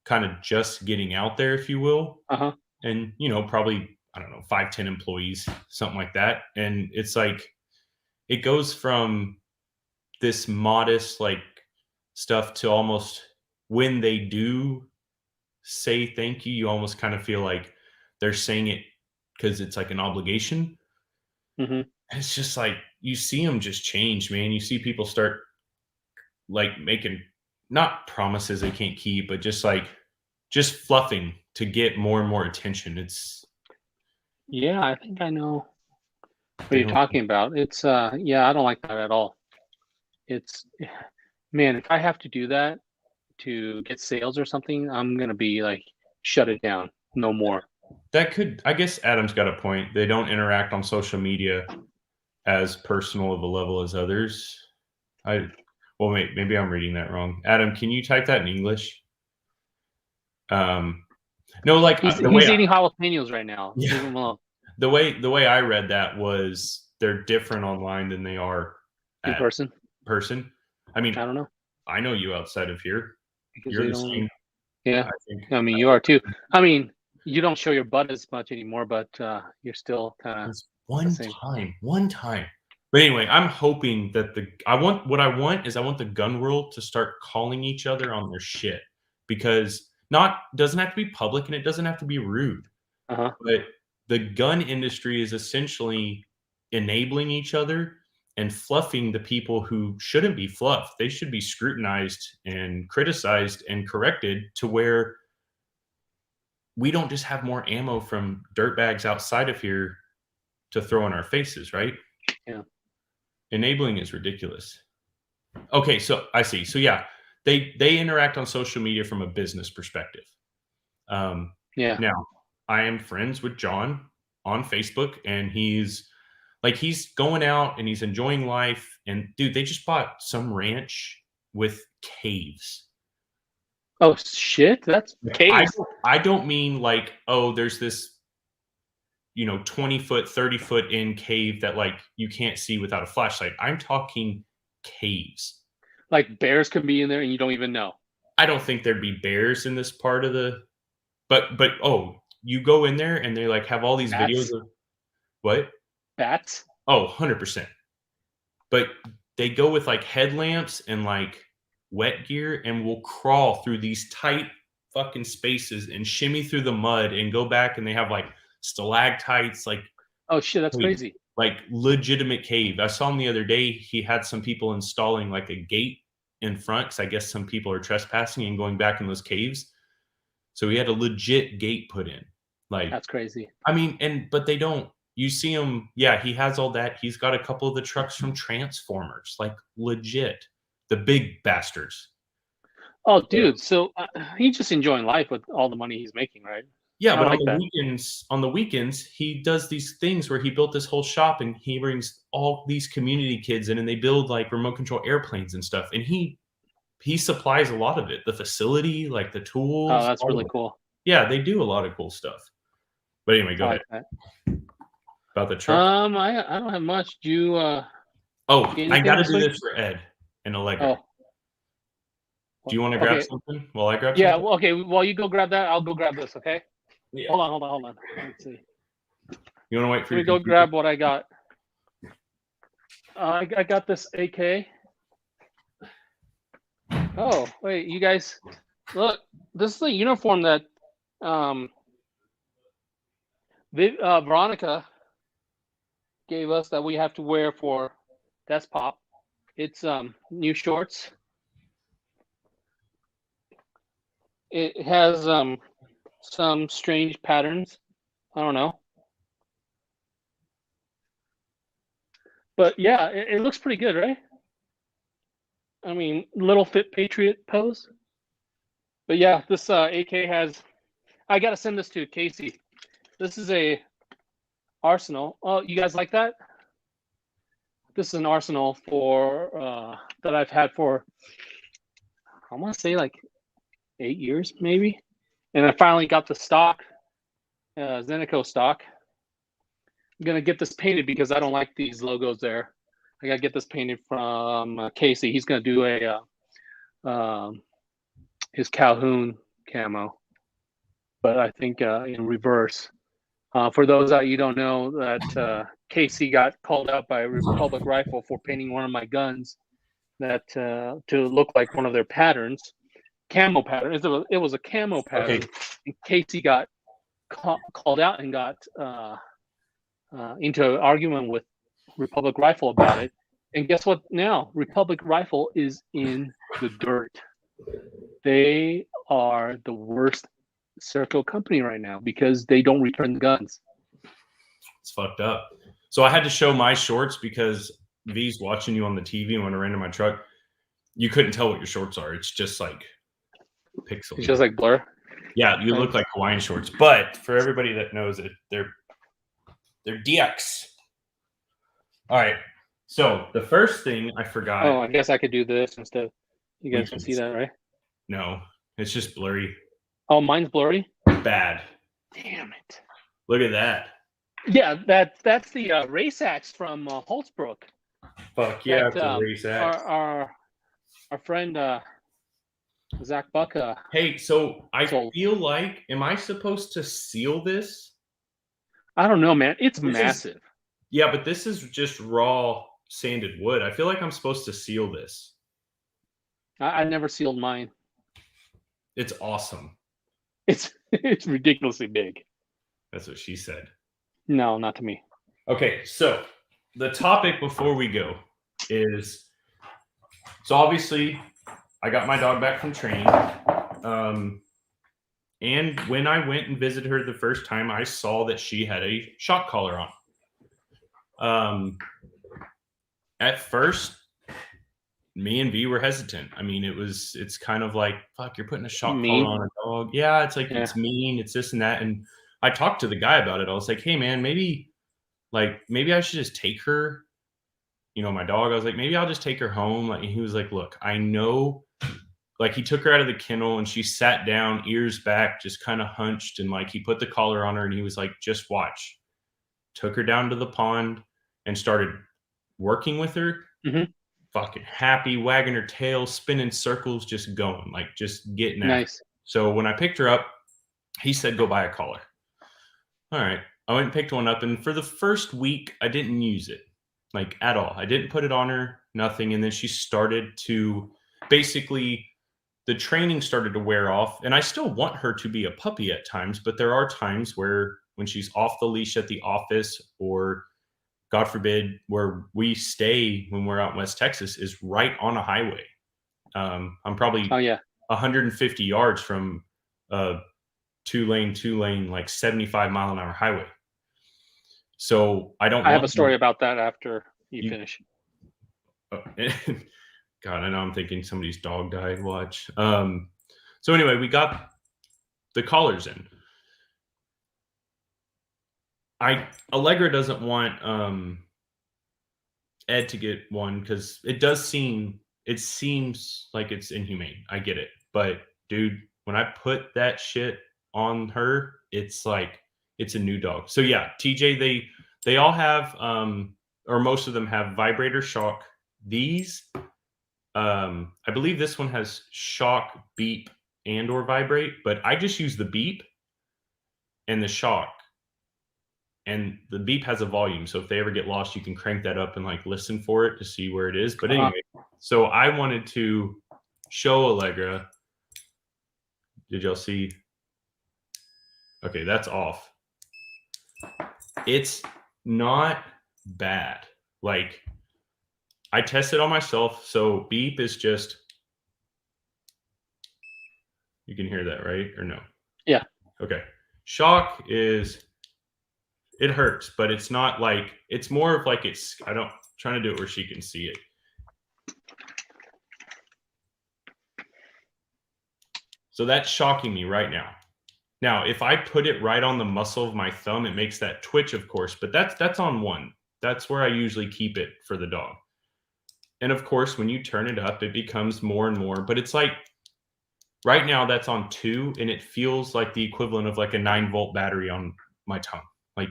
kind of just getting out there, if you will. Uh-huh. And, probably, I don't know, 5-10 employees, something like that. And it's like, it goes from this modest, like, stuff to almost, when they do say thank you, you almost kind of feel like they're saying it because it's like an obligation. Hmm. And it's just like, you see them just change, man. You see people start like making not promises they can't keep, but just fluffing to get more and more attention. Yeah, I think I know what They you're don't. talking about. It's yeah, I don't like that at all. It's man, if I have to do that to get sales or something, I'm gonna be like, shut it down. No more. That could, I guess Adam's got a point. They don't interact on social media as personal of a level as others. Well, maybe I'm reading that wrong. Adam, can you type that in English? No, like, He's the way eating jalapenos right now. Yeah. Leave him alone. the way I read that was they're different online than they are In person. I mean, I don't know. I know you outside of here. Because You're they the don't. same. Yeah. I think. I mean, you are too. I mean, you don't show your butt as much anymore, but you're still kind of It's one same. time. But anyway, I'm hoping that I want the gun world to start calling each other on their shit, because doesn't have to be public and it doesn't have to be rude, Uh-huh. but the gun industry is essentially enabling each other and fluffing the people who shouldn't be fluffed. They should be scrutinized and criticized and corrected to where we don't just have more ammo from dirtbags outside of here to throw in our faces, right? Yeah. Enabling is ridiculous. Okay, so I see. So yeah, they interact on social media from a business perspective. Yeah. Now, I am friends with John on Facebook, and he's going out and he's enjoying life. And dude, they just bought some ranch with caves. Oh shit, that's caves. I don't mean like, oh, there's this 20-foot, 30-foot in cave that like you can't see without a flashlight. I'm talking caves. Like bears could be in there and you don't even know. I don't think there'd be bears in this part of the, but oh, you go in there and they like have all these Bats? videos of what? Bats? Oh, 100%. But they go with like headlamps and like wet gear and will crawl through these tight fucking spaces and shimmy through the mud and go back, and they have like stalactites, like, oh shit, that's crazy. Like legitimate cave. I saw him the other day. He had some people installing like a gate in front because I guess some people are trespassing and going back in those caves. So he had a legit gate put in. Like, that's crazy. I mean, but they don't. You see him. Yeah, he has all that. He's got a couple of the trucks from Transformers, like legit, the big bastards. Oh, dude. So he's just enjoying life with all the money he's making, right? Yeah, but on the weekends, he does these things where he built this whole shop and he brings all these community kids in and they build like remote control airplanes and stuff. And he supplies a lot of it, the facility, like the tools. Oh, that's really cool. Yeah, they do a lot of cool stuff. But anyway, go ahead. About the truck. I don't have much. Do you? I got to do this for Ed and Allegra. Oh. Do you want to grab something while I grab something? Yeah, well, okay. While you go grab that, I'll go grab this, okay? Yeah. Hold on. Let's see. You want to wait for Let me go grab what I got. I got this AK. Oh, wait, you guys, look. This is the uniform that Veronica gave us that we have to wear for Desk Pop. It's new shorts. It has some strange patterns. I don't know. But yeah, it looks pretty good, right? I mean, little fit patriot pose. But yeah, this AK has, I got to send this to Casey. This is a Arsenal. Oh, you guys like that? This is an Arsenal for that I've had for, I want to say like 8 years maybe. And I finally got the stock, Zenico stock. I'm going to get this painted because I don't like these logos there. I got to get this painted from Casey. He's going to do a his Calhoun camo, but I think in reverse. For those that you don't know, that Casey got called out by Republic Rifle for painting one of my guns that to look like one of their patterns, camo pattern. It was a camo pattern. Okay. And Casey got called out and got into an argument with Republic Rifle about it. And guess what now? Republic Rifle is in the dirt. They are the worst Serco company right now because they don't return the guns. It's fucked up. So I had to show my shorts because V's watching you on the TV, and when I ran to my truck, you couldn't tell what your shorts are. It's just like pixels. It's just like blur. Yeah, you look like Hawaiian shorts. But for everybody that knows it, they're DX. All right. So the first thing I forgot. Oh, I guess I could do this instead. You guys can see that, right? No, it's just blurry. Oh, mine's blurry? Bad. Damn it. Look at that. Yeah, that's the race axe from Holtzbrook. Fuck yeah, it's a race axe. Our friend Zach Buck. Hey, so I feel like, am I supposed to seal this? I don't know, man. It's massive. Yeah, but this is just raw sanded wood. I feel like I'm supposed to seal this. I never sealed mine. It's awesome. It's ridiculously big. That's what she said. No, not to me. Okay, so the topic before we go is, so obviously I got my dog back from training. And when I went and visited her the first time, I saw that she had a shock collar on. At first, me and V were hesitant. I mean, it's kind of like, fuck, you're putting a shock collar on a dog. Yeah, it's like, it's mean, it's this and that. And I talked to the guy about it. I was like, hey man, maybe I should just take her, my dog. I was like, maybe I'll just take her home. Like, he was like, look, I know, like, he took her out of the kennel and she sat down, ears back, just kind of hunched. And like, he put the collar on her and he was like, just watch. Took her down to the pond and started working with her. Mm-hmm. Fucking happy, wagging her tail, spinning circles, just going, like, just getting at nice. Her. So when I picked her up, he said, go buy a collar. All right. I went and picked one up. And for the first week, I didn't use it, like, at all. I didn't put it on her, nothing. And then she started to, basically, the training started to wear off. And I still want her to be a puppy at times, but there are times where when she's off the leash at the office, or God forbid, where we stay when we're out in West Texas is right on a highway. I'm probably 150 yards from a two lane, like 75-mile-an-hour highway. So I have a story about that after you finish. God, I know I'm thinking somebody's dog died. Watch. So anyway, we got the collars in. Allegra doesn't want Ed to get one because it seems like it's inhumane. I get it. But dude, when I put that shit on her, it's like it's a new dog. So yeah, TJ, they all have or most of them have vibrator shock. These I believe this one has shock, beep, and or vibrate, but I just use the beep and the shock. And the beep has a volume, so if they ever get lost, you can crank that up and like listen for it to see where it is. But anyway, so I wanted to show Allegra. Did y'all see? Okay, that's off. It's not bad. Like, I tested on myself. So beep is just, you can hear that, right? Or no? Yeah. Okay. Shock is, it hurts, but it's not like, it's more of like trying to do it where she can see it. So that's shocking me right now. Now, if I put it right on the muscle of my thumb, it makes that twitch, of course, but that's on one. That's where I usually keep it for the dog. And of course, when you turn it up, it becomes more and more, but it's like, right now that's on 2, and it feels like the equivalent of like a 9-volt battery on my tongue. Like,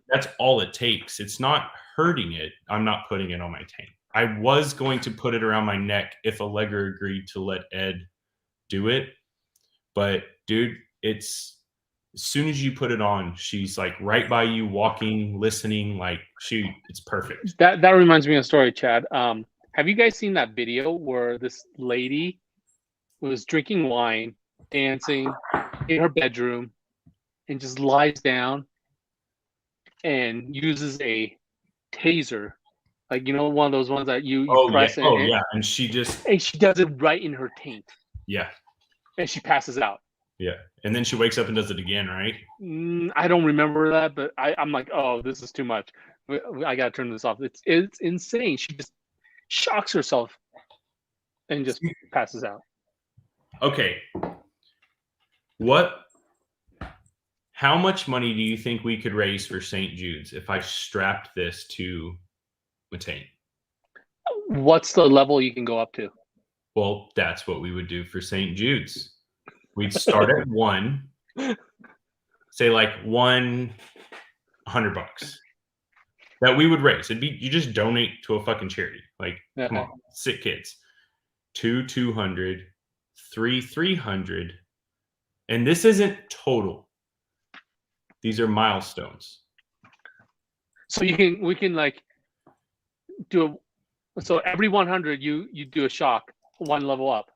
that's all it takes. It's not hurting it. I'm not putting it on my tank. I was going to put it around my neck if Allegra agreed to let Ed do it. But dude, it's, as soon as you put it on, she's like right by you, walking, listening, like it's perfect. That reminds me of a story, Chad. Have you guys seen that video where this lady was drinking wine, dancing in her bedroom, and just lies down and uses a taser, like, you know, one of those ones that you press and she does it right in her taint. Yeah. And she passes out. Yeah. And then she wakes up and does it again, right? I don't remember that, but I'm like, oh, this is too much. I gotta turn this off. It's insane. She just shocks herself and just passes out. Okay. How much money do you think we could raise for St. Jude's if I strapped this to Matane? What's the level you can go up to? Well, that's what we would do for St. Jude's. We'd start at $1, say like $100 that we would raise. It'd be, you just donate to a fucking charity. Like, come on, sick kids. 200, 300, and this isn't total. These are milestones. So we can like do so every 100 you do a shock, one level up.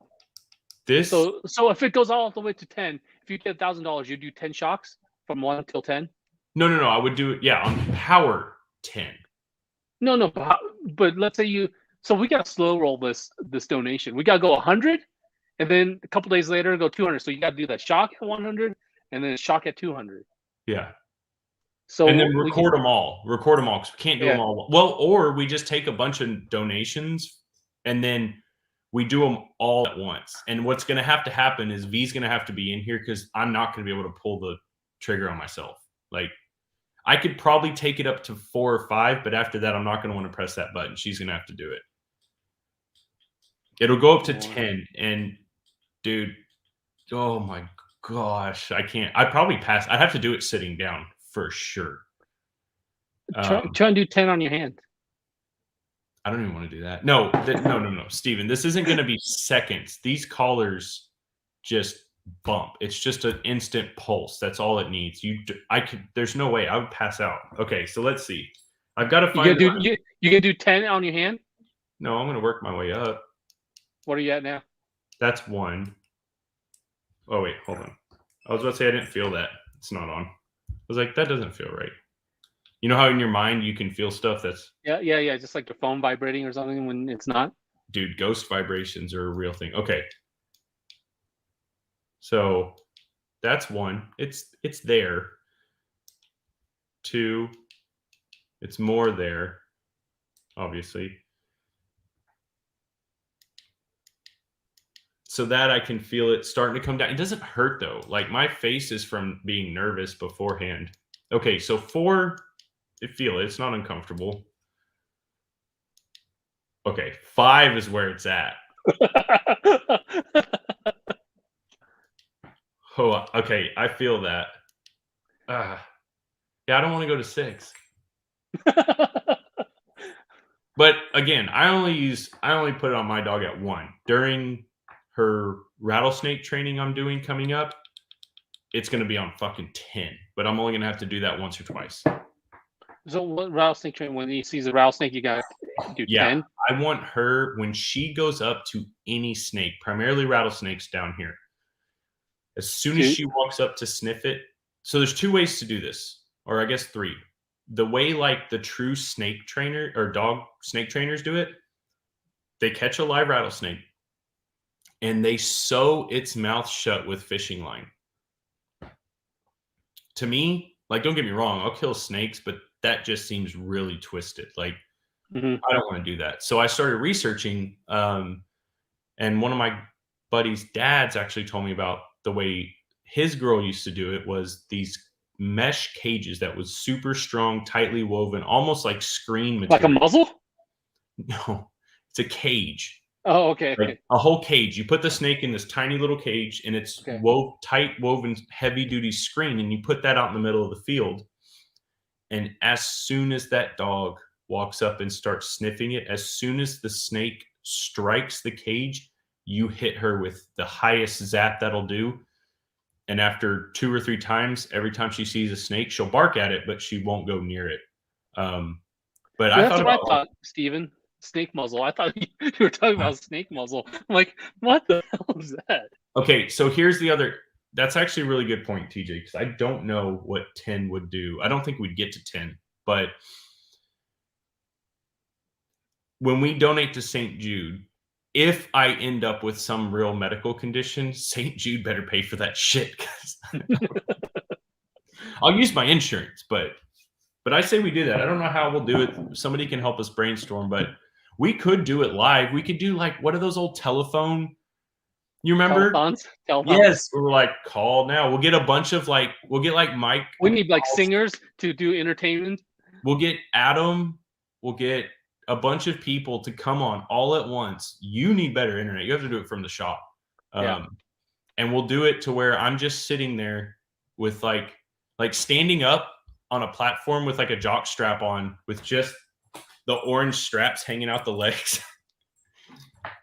So if it goes all the way to 10, if you get $1,000, you do 10 shocks from 1 till 10. No. I would do it, on power 10. No, but let's say so we got to slow roll this donation. We got to go 100, and then a couple days later go 200. So you got to do that shock at 100, and then shock at 200. Yeah. So and then record them all because we can't do them all. Well, or we just take a bunch of donations and then we do them all at once. And what's going to happen is V's going to have to be in here because I'm not going to be able to pull the trigger on myself. Like, I could probably take it up to 4 or 5, but after that, I'm not going to want to press that button. She's going to have to do it. It'll go up to 10. And dude, oh my gosh, I can't. I'd probably pass. I'd have to do it sitting down for sure. Try and do 10 on your hand. I don't even want to do that. No, Steven, this isn't going to be seconds. These collars just bump. It's just an instant pulse. That's all it needs. There's no way I would pass out. Okay, so let's see. I've got to find. You gonna do 10 on your hand? No, I'm going to work my way up. What are you at now? That's 1. Oh wait, hold on. I was about to say I didn't feel that. It's not on. was like, that doesn't feel right. You know how in your mind you can feel stuff that's Yeah. Just like your phone vibrating or something when it's not. Dude, ghost vibrations are a real thing. Okay. So that's one. It's there. Two, it's more there, obviously. So that I can feel it starting to come down. It doesn't hurt though. Like my face is from being nervous beforehand. Okay, so 4, feel it. It's not uncomfortable. Okay, 5 is where it's at. Oh, okay, I feel that. Yeah, I don't want to go to 6. But again, I only put it on my dog at 1. During her rattlesnake training I'm doing coming up, it's going to be on fucking 10. But I'm only going to have to do that once or twice. So what rattlesnake train? When he sees a rattlesnake, you got to do 10? I want her, when she goes up to any snake, primarily rattlesnakes down here, as soon as she walks up to sniff it. So there's 2 ways to do this, or I guess 3. The way like the true snake trainer or dog snake trainers do it, they catch a live rattlesnake and they sew its mouth shut with fishing line. To me, like, don't get me wrong, I'll kill snakes, but that just seems really twisted. Like, I don't want to do that. So I started researching, and one of my buddy's dads actually told me about the way his girl used to do it was these mesh cages that was super strong, tightly woven, almost like screen material. Like a muzzle? No, it's a cage. Oh, okay. Like a whole cage. You put the snake in this tiny little cage, and it's tight woven, heavy duty screen, and you put that out in the middle of the field. And as soon as that dog walks up and starts sniffing it, as soon as the snake strikes the cage, you hit her with the highest zap that'll do. And after 2 or 3 times, every time she sees a snake, she'll bark at it, but she won't go near it. But yeah, that's what I thought, Steven. Snake muzzle. I thought you were talking about snake muzzle. I'm like, what the hell is that? Okay, so here's the other. That's actually a really good point, TJ, because I don't know what 10 would do. I don't think we'd get to 10, but when we donate to St. Jude, if I end up with some real medical condition, St. Jude better pay for that shit. I'll use my insurance, but I say we do that. I don't know how we'll do it. Somebody can help us brainstorm, but we could do it live. We could do like, what are those old telephone? You remember? Telephones? Yes, we were like, call now. We'll get a bunch of like, we'll get like Mike. We need like singers to do entertainment. We'll get Adam. We'll get a bunch of people to come on all at once. You need better internet. You have to do it from the shop. And we'll do it to where I'm just sitting there with like standing up on a platform with like a jock strap on with just the orange straps hanging out the legs.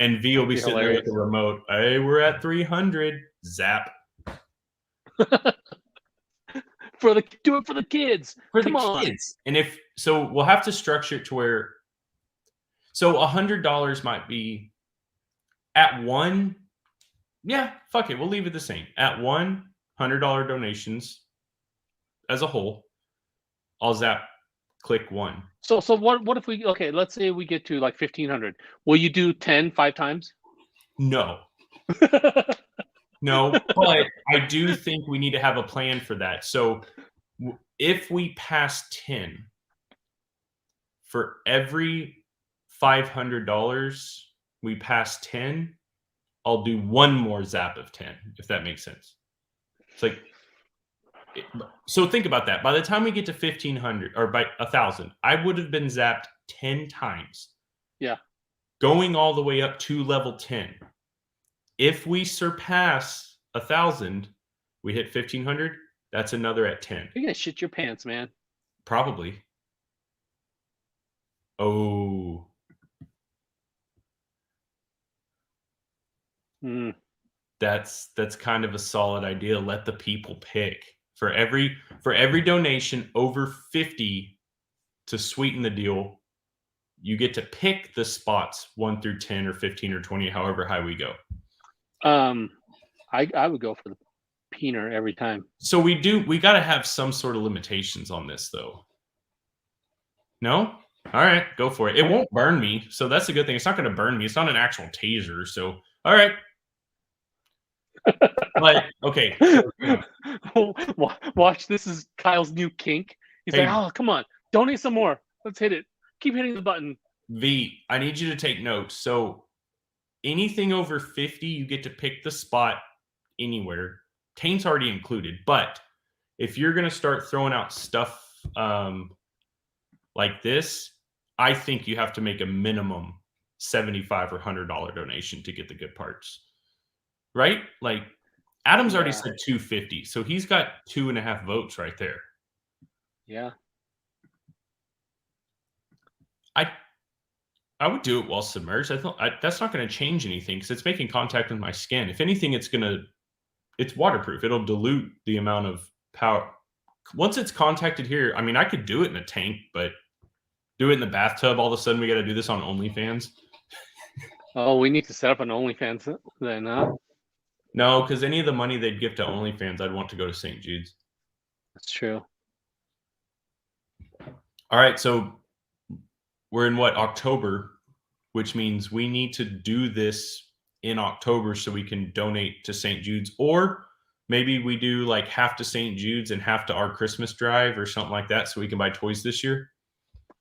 And V will be sitting there with the remote. Hey, we're at 300. Zap. Do it for the kids. Come on. Kids. And we'll have to structure it to where, so $100 might be at 1. Yeah, fuck it. We'll leave it the same. At $100 donations as a whole, I'll zap click 1. So what if we, okay, let's say we get to like 1,500. Will you do 10 5 times? No. No, but I do think we need to have a plan for that. So if we pass 10, for every $500 we pass 10, I'll do one more zap of 10, if that makes sense. It's like, so think about that. By the time we get to 1,500 or by 1,000, I would have been zapped 10 times. Yeah. Going all the way up to level 10. If we surpass 1,000, we hit 1,500. That's another at 10. You're gonna shit your pants, man. Probably. Oh. That's kind of a solid idea. Let the people pick. For every donation over 50 to sweeten the deal, you get to pick the spots 1 through 10 or 15 or 20, however high we go. I would go for peener every time. So we got to have some sort of limitations on this, though. No? All right, go for it. It won't burn me, so that's a good thing. It's not going to burn me. It's not an actual taser, so all right. But okay. Watch, this is Kyle's new kink. He's like, oh, come on, donate some more. Let's hit it. Keep hitting the button. V, I need you to take notes. So anything over 50, you get to pick the spot anywhere. Taint's already included, but if you're going to start throwing out stuff like this, I think you have to make a minimum $75 or $100 donation to get the good parts, right? Like Adam's already said 250, so he's got 2.5 votes right there. Yeah, I would do it while submerged. That's not going to change anything because it's making contact with my skin. If anything, it's waterproof. It'll dilute the amount of power. Once it's contacted here, I mean, I could do it in a tank, but do it in the bathtub. All of a sudden, we got to do this on OnlyFans. Oh, we need to set up an OnlyFans then, huh? No, because any of the money they'd give to OnlyFans, I'd want to go to St. Jude's. That's true. All right, so we're in October, which means we need to do this in October so we can donate to St. Jude's, or maybe we do like half to St. Jude's and half to our Christmas drive or something like that so we can buy toys this year.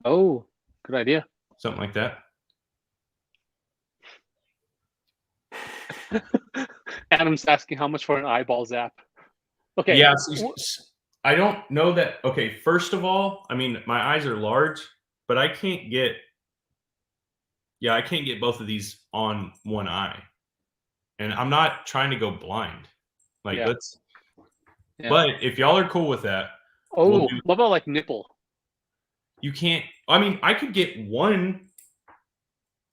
Oh, good idea. Something like that. Adam's asking how much for an eyeball zap. Okay. Yeah, I don't know that. Okay, first of all, I mean, my eyes are large, but I can't get both of these on one eye. And I'm not trying to go blind. Like, let's. Yeah. But if y'all are cool with that. Oh, what about like nipple? You can't. I mean, I could get one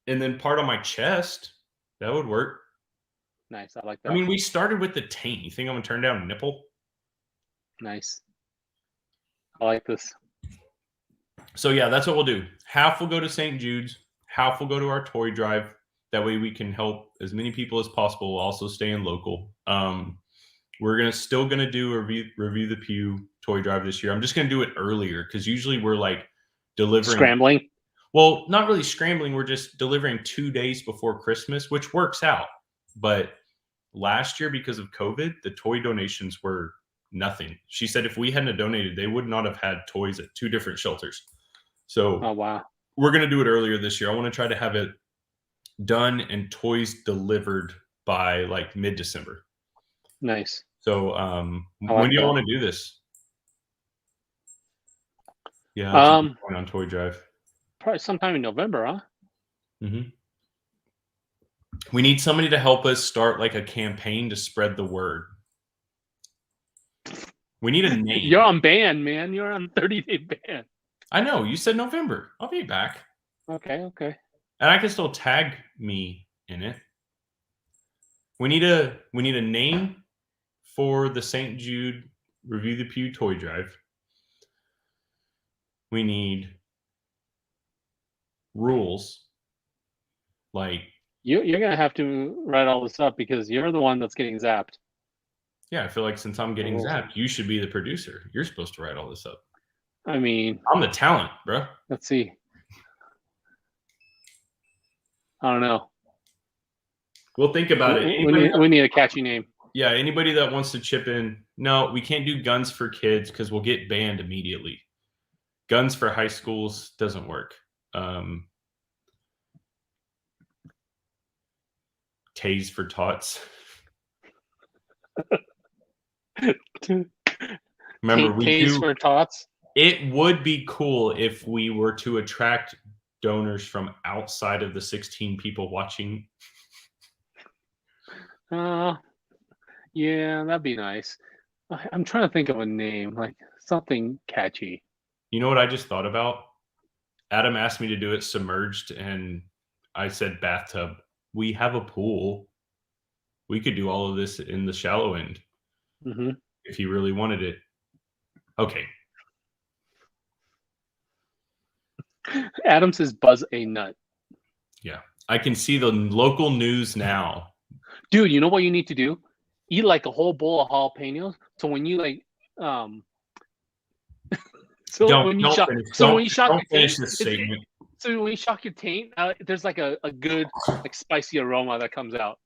and then part on my chest. That would work. Nice. I like that. I mean, we started with the taint. You think I'm going to turn down a nipple? Nice. I like this. So, yeah, that's what we'll do. Half will go to St. Jude's. Half will go to our toy drive. That way we can help as many people as possible, while also staying local. We're still gonna do a review the Pew toy drive this year. I'm just gonna do it earlier because usually we're like delivering scrambling. Well, not really scrambling. We're just delivering 2 days before Christmas, which works out. But last year, because of COVID, the toy donations were nothing. She said if we hadn't donated, they would not have had toys at 2 different shelters. So, oh wow, we're gonna do it earlier this year. I want to try to have it done and toys delivered by like mid-December. Nice. So when do you want to do this? Yeah, on toy drive. Probably sometime in November, huh? Mm-hmm. We need somebody to help us start like a campaign to spread the word. We need a name. You're on ban, man. You're on 30-day ban. I know. You said November. I'll be back. Okay. And I can still tag me in it. We need a name for the St. Jude Review the Pew toy drive. We need rules. Like you're gonna have to write all this up because you're the one that's getting zapped. Yeah, I feel like since I'm getting zapped, you should be the producer. You're supposed to write all this up. I mean, I'm the talent, bro. Let's see. I don't know. We'll think about it. We need a catchy name. Yeah, anybody that wants to chip in. No, we can't do guns for kids because we'll get banned immediately. Guns for high schools doesn't work. Tase for tots. Remember, tase for tots. It would be cool if we were to attract donors from outside of the 16 people watching. Yeah, that'd be nice. I'm trying to think of a name, like something catchy. You know what I just thought about? Adam asked me to do it submerged, and I said bathtub. We have a pool. We could do all of this in the shallow end if he really wanted it. Okay. Adam says buzz a nut. Yeah. I can see the local news now. Dude, you know what you need to do? eat like a whole bowl of jalapenos. So when you like, so when you shock, don't your finish taint, this statement. so when you shock your taint, there's like a good like spicy aroma that comes out.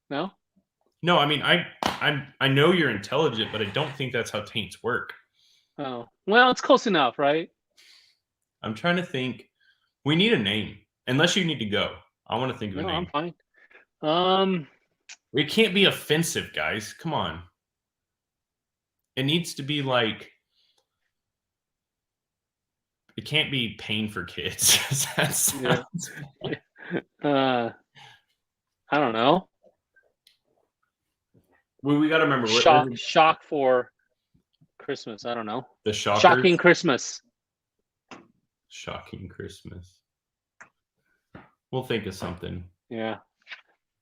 No. No, I mean I know you're intelligent, but I don't think that's how taints work. Oh well, it's close enough, right? I'm trying to think. We need a name. Unless you need to go. I want to think of a No, name. I'm fine. It can't be offensive, guys. Come on. It needs to be like. It can't be pain for kids. That sounds... I don't know. We got to remember. Shock for Christmas. I don't know. The shockers. Shocking Christmas. Shocking Christmas. We'll think of something. Yeah.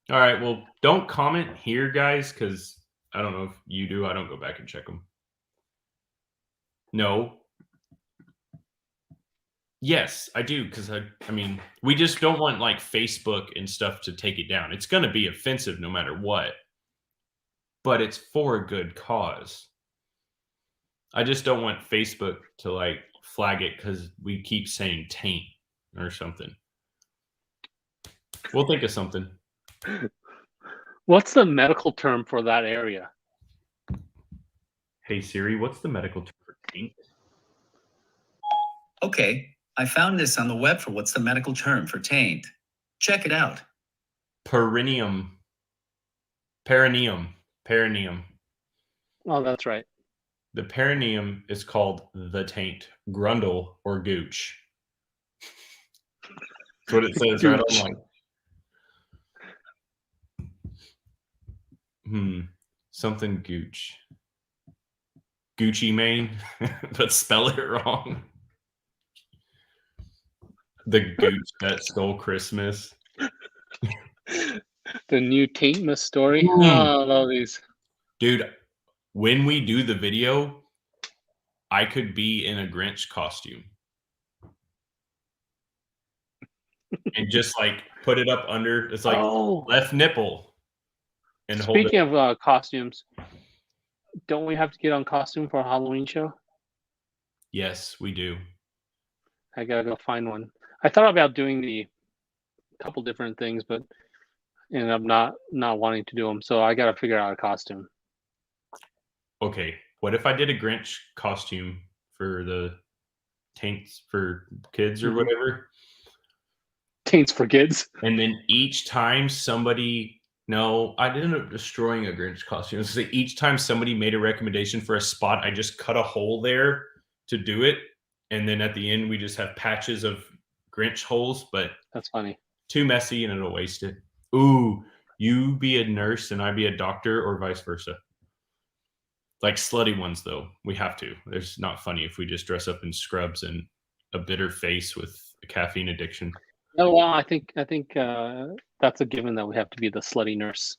All right. Well, don't comment here, guys, because I don't know if you do. I don't go back and check them. No. Yes, I do, because I mean, we just don't want like Facebook and stuff to take it down. It's going to be offensive no matter what, but it's for a good cause. I just don't want Facebook to like flag it because we keep saying taint or something. We'll think of something. What's the medical term for that area? Hey Siri, what's the medical term for taint? Okay, I found this on the web for what's the medical term for taint. Check it out. Perineum. Oh, that's right. The perineum is called the taint, grundle, or gooch. That's what it says right online. Something gooch. Gucci Mane, but spell it wrong. The gooch that stole Christmas. The new Taintmas story. Oh, I love these. Dude, when we do the video, I could be in a Grinch costume. And just like put it up under, it's like left nipple. And speaking of costumes, don't we have to get on costume for a Halloween show? Yes, we do. I gotta go find one. I thought about doing a couple different things, but ended up not wanting to do them. So I gotta figure out a costume. Okay, what if I did a Grinch costume for the taints for kids or whatever? Taints for kids. And then each time somebody, no, I didn't end up destroying a Grinch costume. So each time somebody made a recommendation for a spot, I just cut a hole there to do it. And then at the end, we just have patches of Grinch holes, but that's funny. Too messy and it'll waste it. Ooh, you be a nurse and I be a doctor or vice versa. Like slutty ones, though. We have to. It's not funny if we just dress up in scrubs and a bitter face with a caffeine addiction. Oh, well, I think that's a given that we have to be the slutty nurse.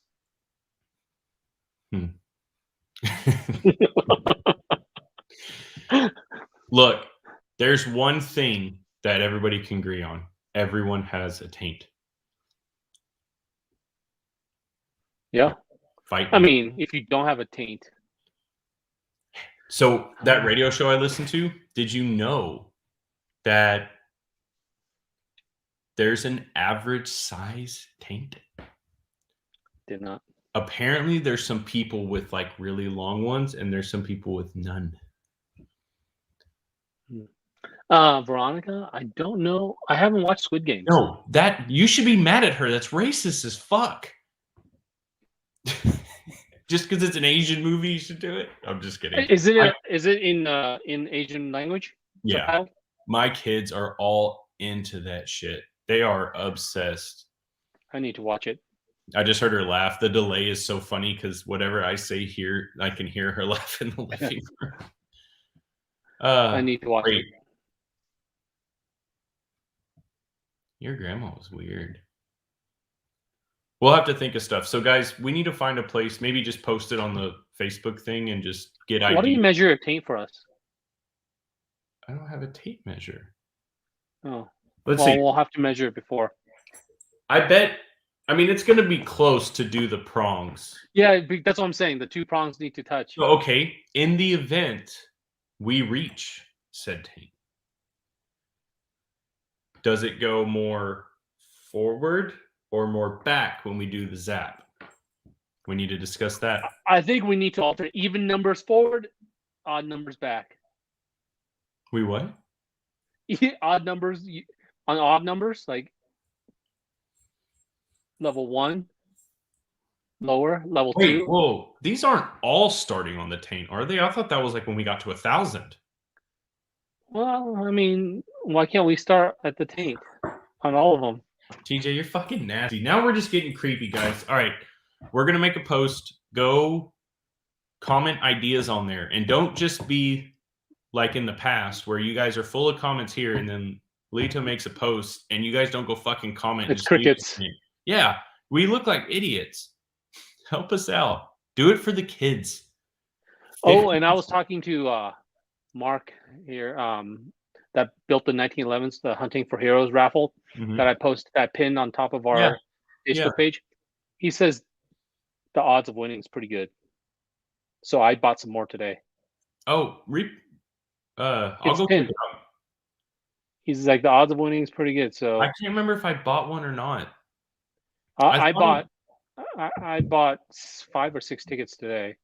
Look, there's one thing that everybody can agree on. Everyone has a taint. Yeah. Fight. I mean, if you don't have a taint. So that radio show I listened to, did you know that there's an average size taint? Did not. Apparently there's some people with like really long ones and there's some people with none. Veronica, I don't know. I haven't watched Squid Games. No, that you should be mad at her. That's racist as fuck. Just because it's an Asian movie, you should do it. I'm just kidding. Is it in Asian language? Yeah. My kids are all into that shit. They are obsessed. I need to watch it. I just heard her laugh. The delay is so funny because whatever I say here, I can hear her laugh in the living room. I need to watch it. Your grandma was weird. We'll have to think of stuff. So, guys, we need to find a place. Maybe just post it on the Facebook thing and just get ideas. Why do you measure a taint for us? I don't have a tape measure. Oh. Let's see. We'll have to measure it before. I bet I mean, it's going to be close to do the prongs. Yeah, that's what I'm saying. The 2 prongs need to touch. So, okay, in the event we reach said taint, does it go more forward or more back when we do the zap? We need to discuss that. I think we need to alter even numbers forward, odd numbers back. We what? Odd numbers on odd numbers, like level 1, lower, level Wait, 2. whoa. These aren't all starting on the taint, are they? I thought that was like when we got to 1,000. Well, I mean, why can't we start at the taint on all of them? TJ, you're fucking nasty. Now we're just getting creepy, guys. All right, we're going to make a post. Go comment ideas on there. And don't just be like in the past where you guys are full of comments here and then Lito makes a post and you guys don't go fucking comment. It's crickets. Yeah, we look like idiots. Help us out. Do it for the kids. Oh, and I was talking to Mark here that built the 1911s, the Hunting for Heroes raffle that I posted, that pinned on top of our Facebook page. He says the odds of winning is pretty good. So I bought some more today. Oh, I'll go pick it up. He's like, the odds of winning is pretty good. So I can't remember if I bought one or not. I bought 5 or 6 tickets today.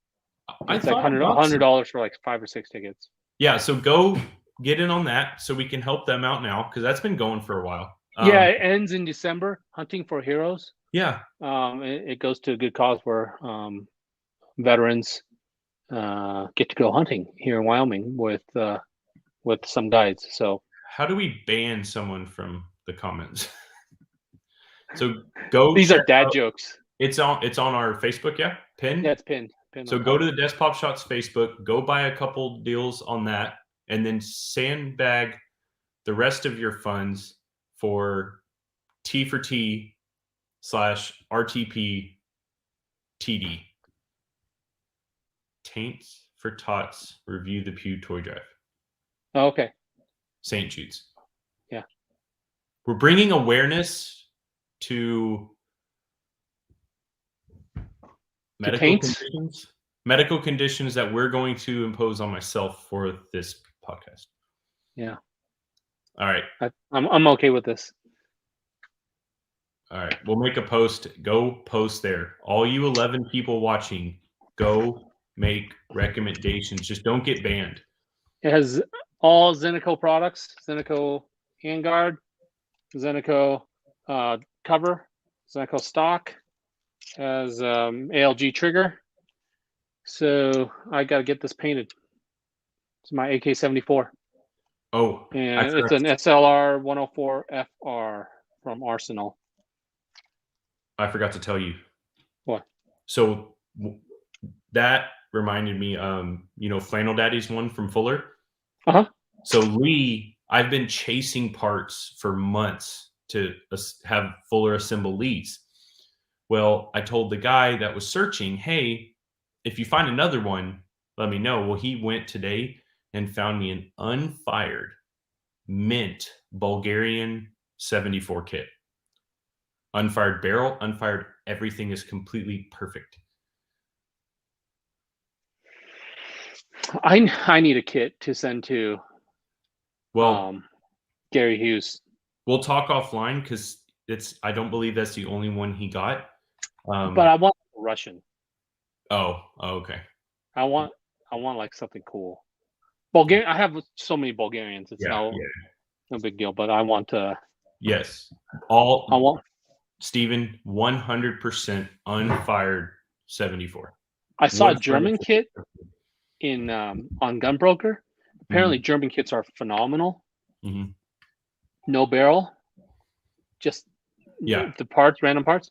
It's like $100 for like 5 or 6 tickets. Yeah, so go get in on that so we can help them out now because that's been going for a while. Yeah, it ends in December. Hunting for Heroes. Yeah. It goes to a good cause where veterans get to go hunting here in Wyoming with some guides. So how do we ban someone from the comments? So go. These are dad jokes. It's on our Facebook, yeah? Pinned? Yeah, it's pinned. So go to the Desk Pop Shots Facebook, go buy a couple deals on that, and then sandbag the rest of your funds for T4T/RTP TD. Taints for Tots Review the Pew Toy Drive. Oh, okay. St. Jude's. Yeah. We're bringing awareness to medical conditions that we're going to impose on myself for this podcast. Yeah. All right. I'm okay with this. All right. We'll make a post. Go post there. All you 11 people watching, go make recommendations. Just don't get banned. It has all Zeneco products, Zeneco handguard, Zeneco cover, Zeneco stock, has ALG trigger. So I got to get this painted. It's my AK-74. Oh. And it's an SLR 104 FR from Arsenal. I forgot to tell you. What? So that reminded me, Flannel Daddy's one from Fuller. Uh-huh. So Lee, I've been chasing parts for months to have Fuller assemble Lees. Well, I told the guy that was searching, hey, if you find another one, let me know. Well, he went today and found me an unfired mint Bulgarian 74 kit. Unfired barrel, unfired everything is completely perfect. I need a kit to send to Gary Hughes. We'll talk offline because I don't believe that's the only one he got. But I want Russian. Oh, okay. I want like something cool. Bulgarian. I have so many Bulgarians. It's no big deal. But I want yes. I want Steven 100% unfired 74. I saw a German kit in on Gunbroker. Apparently, German kits are phenomenal. Mm-hmm. No barrel, just the parts, random parts.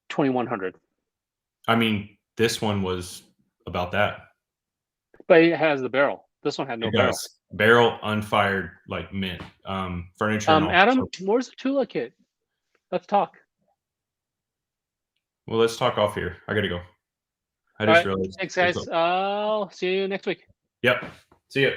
2,100. I mean, this one was about that. But it has the barrel. This one had no barrel. Barrel unfired, like mint. Furniture. Adam, where's the Tula kit? Let's talk. Well, let's talk off here. I gotta go. I just realized. Thanks, guys. I'll see you next week. Yep. See ya.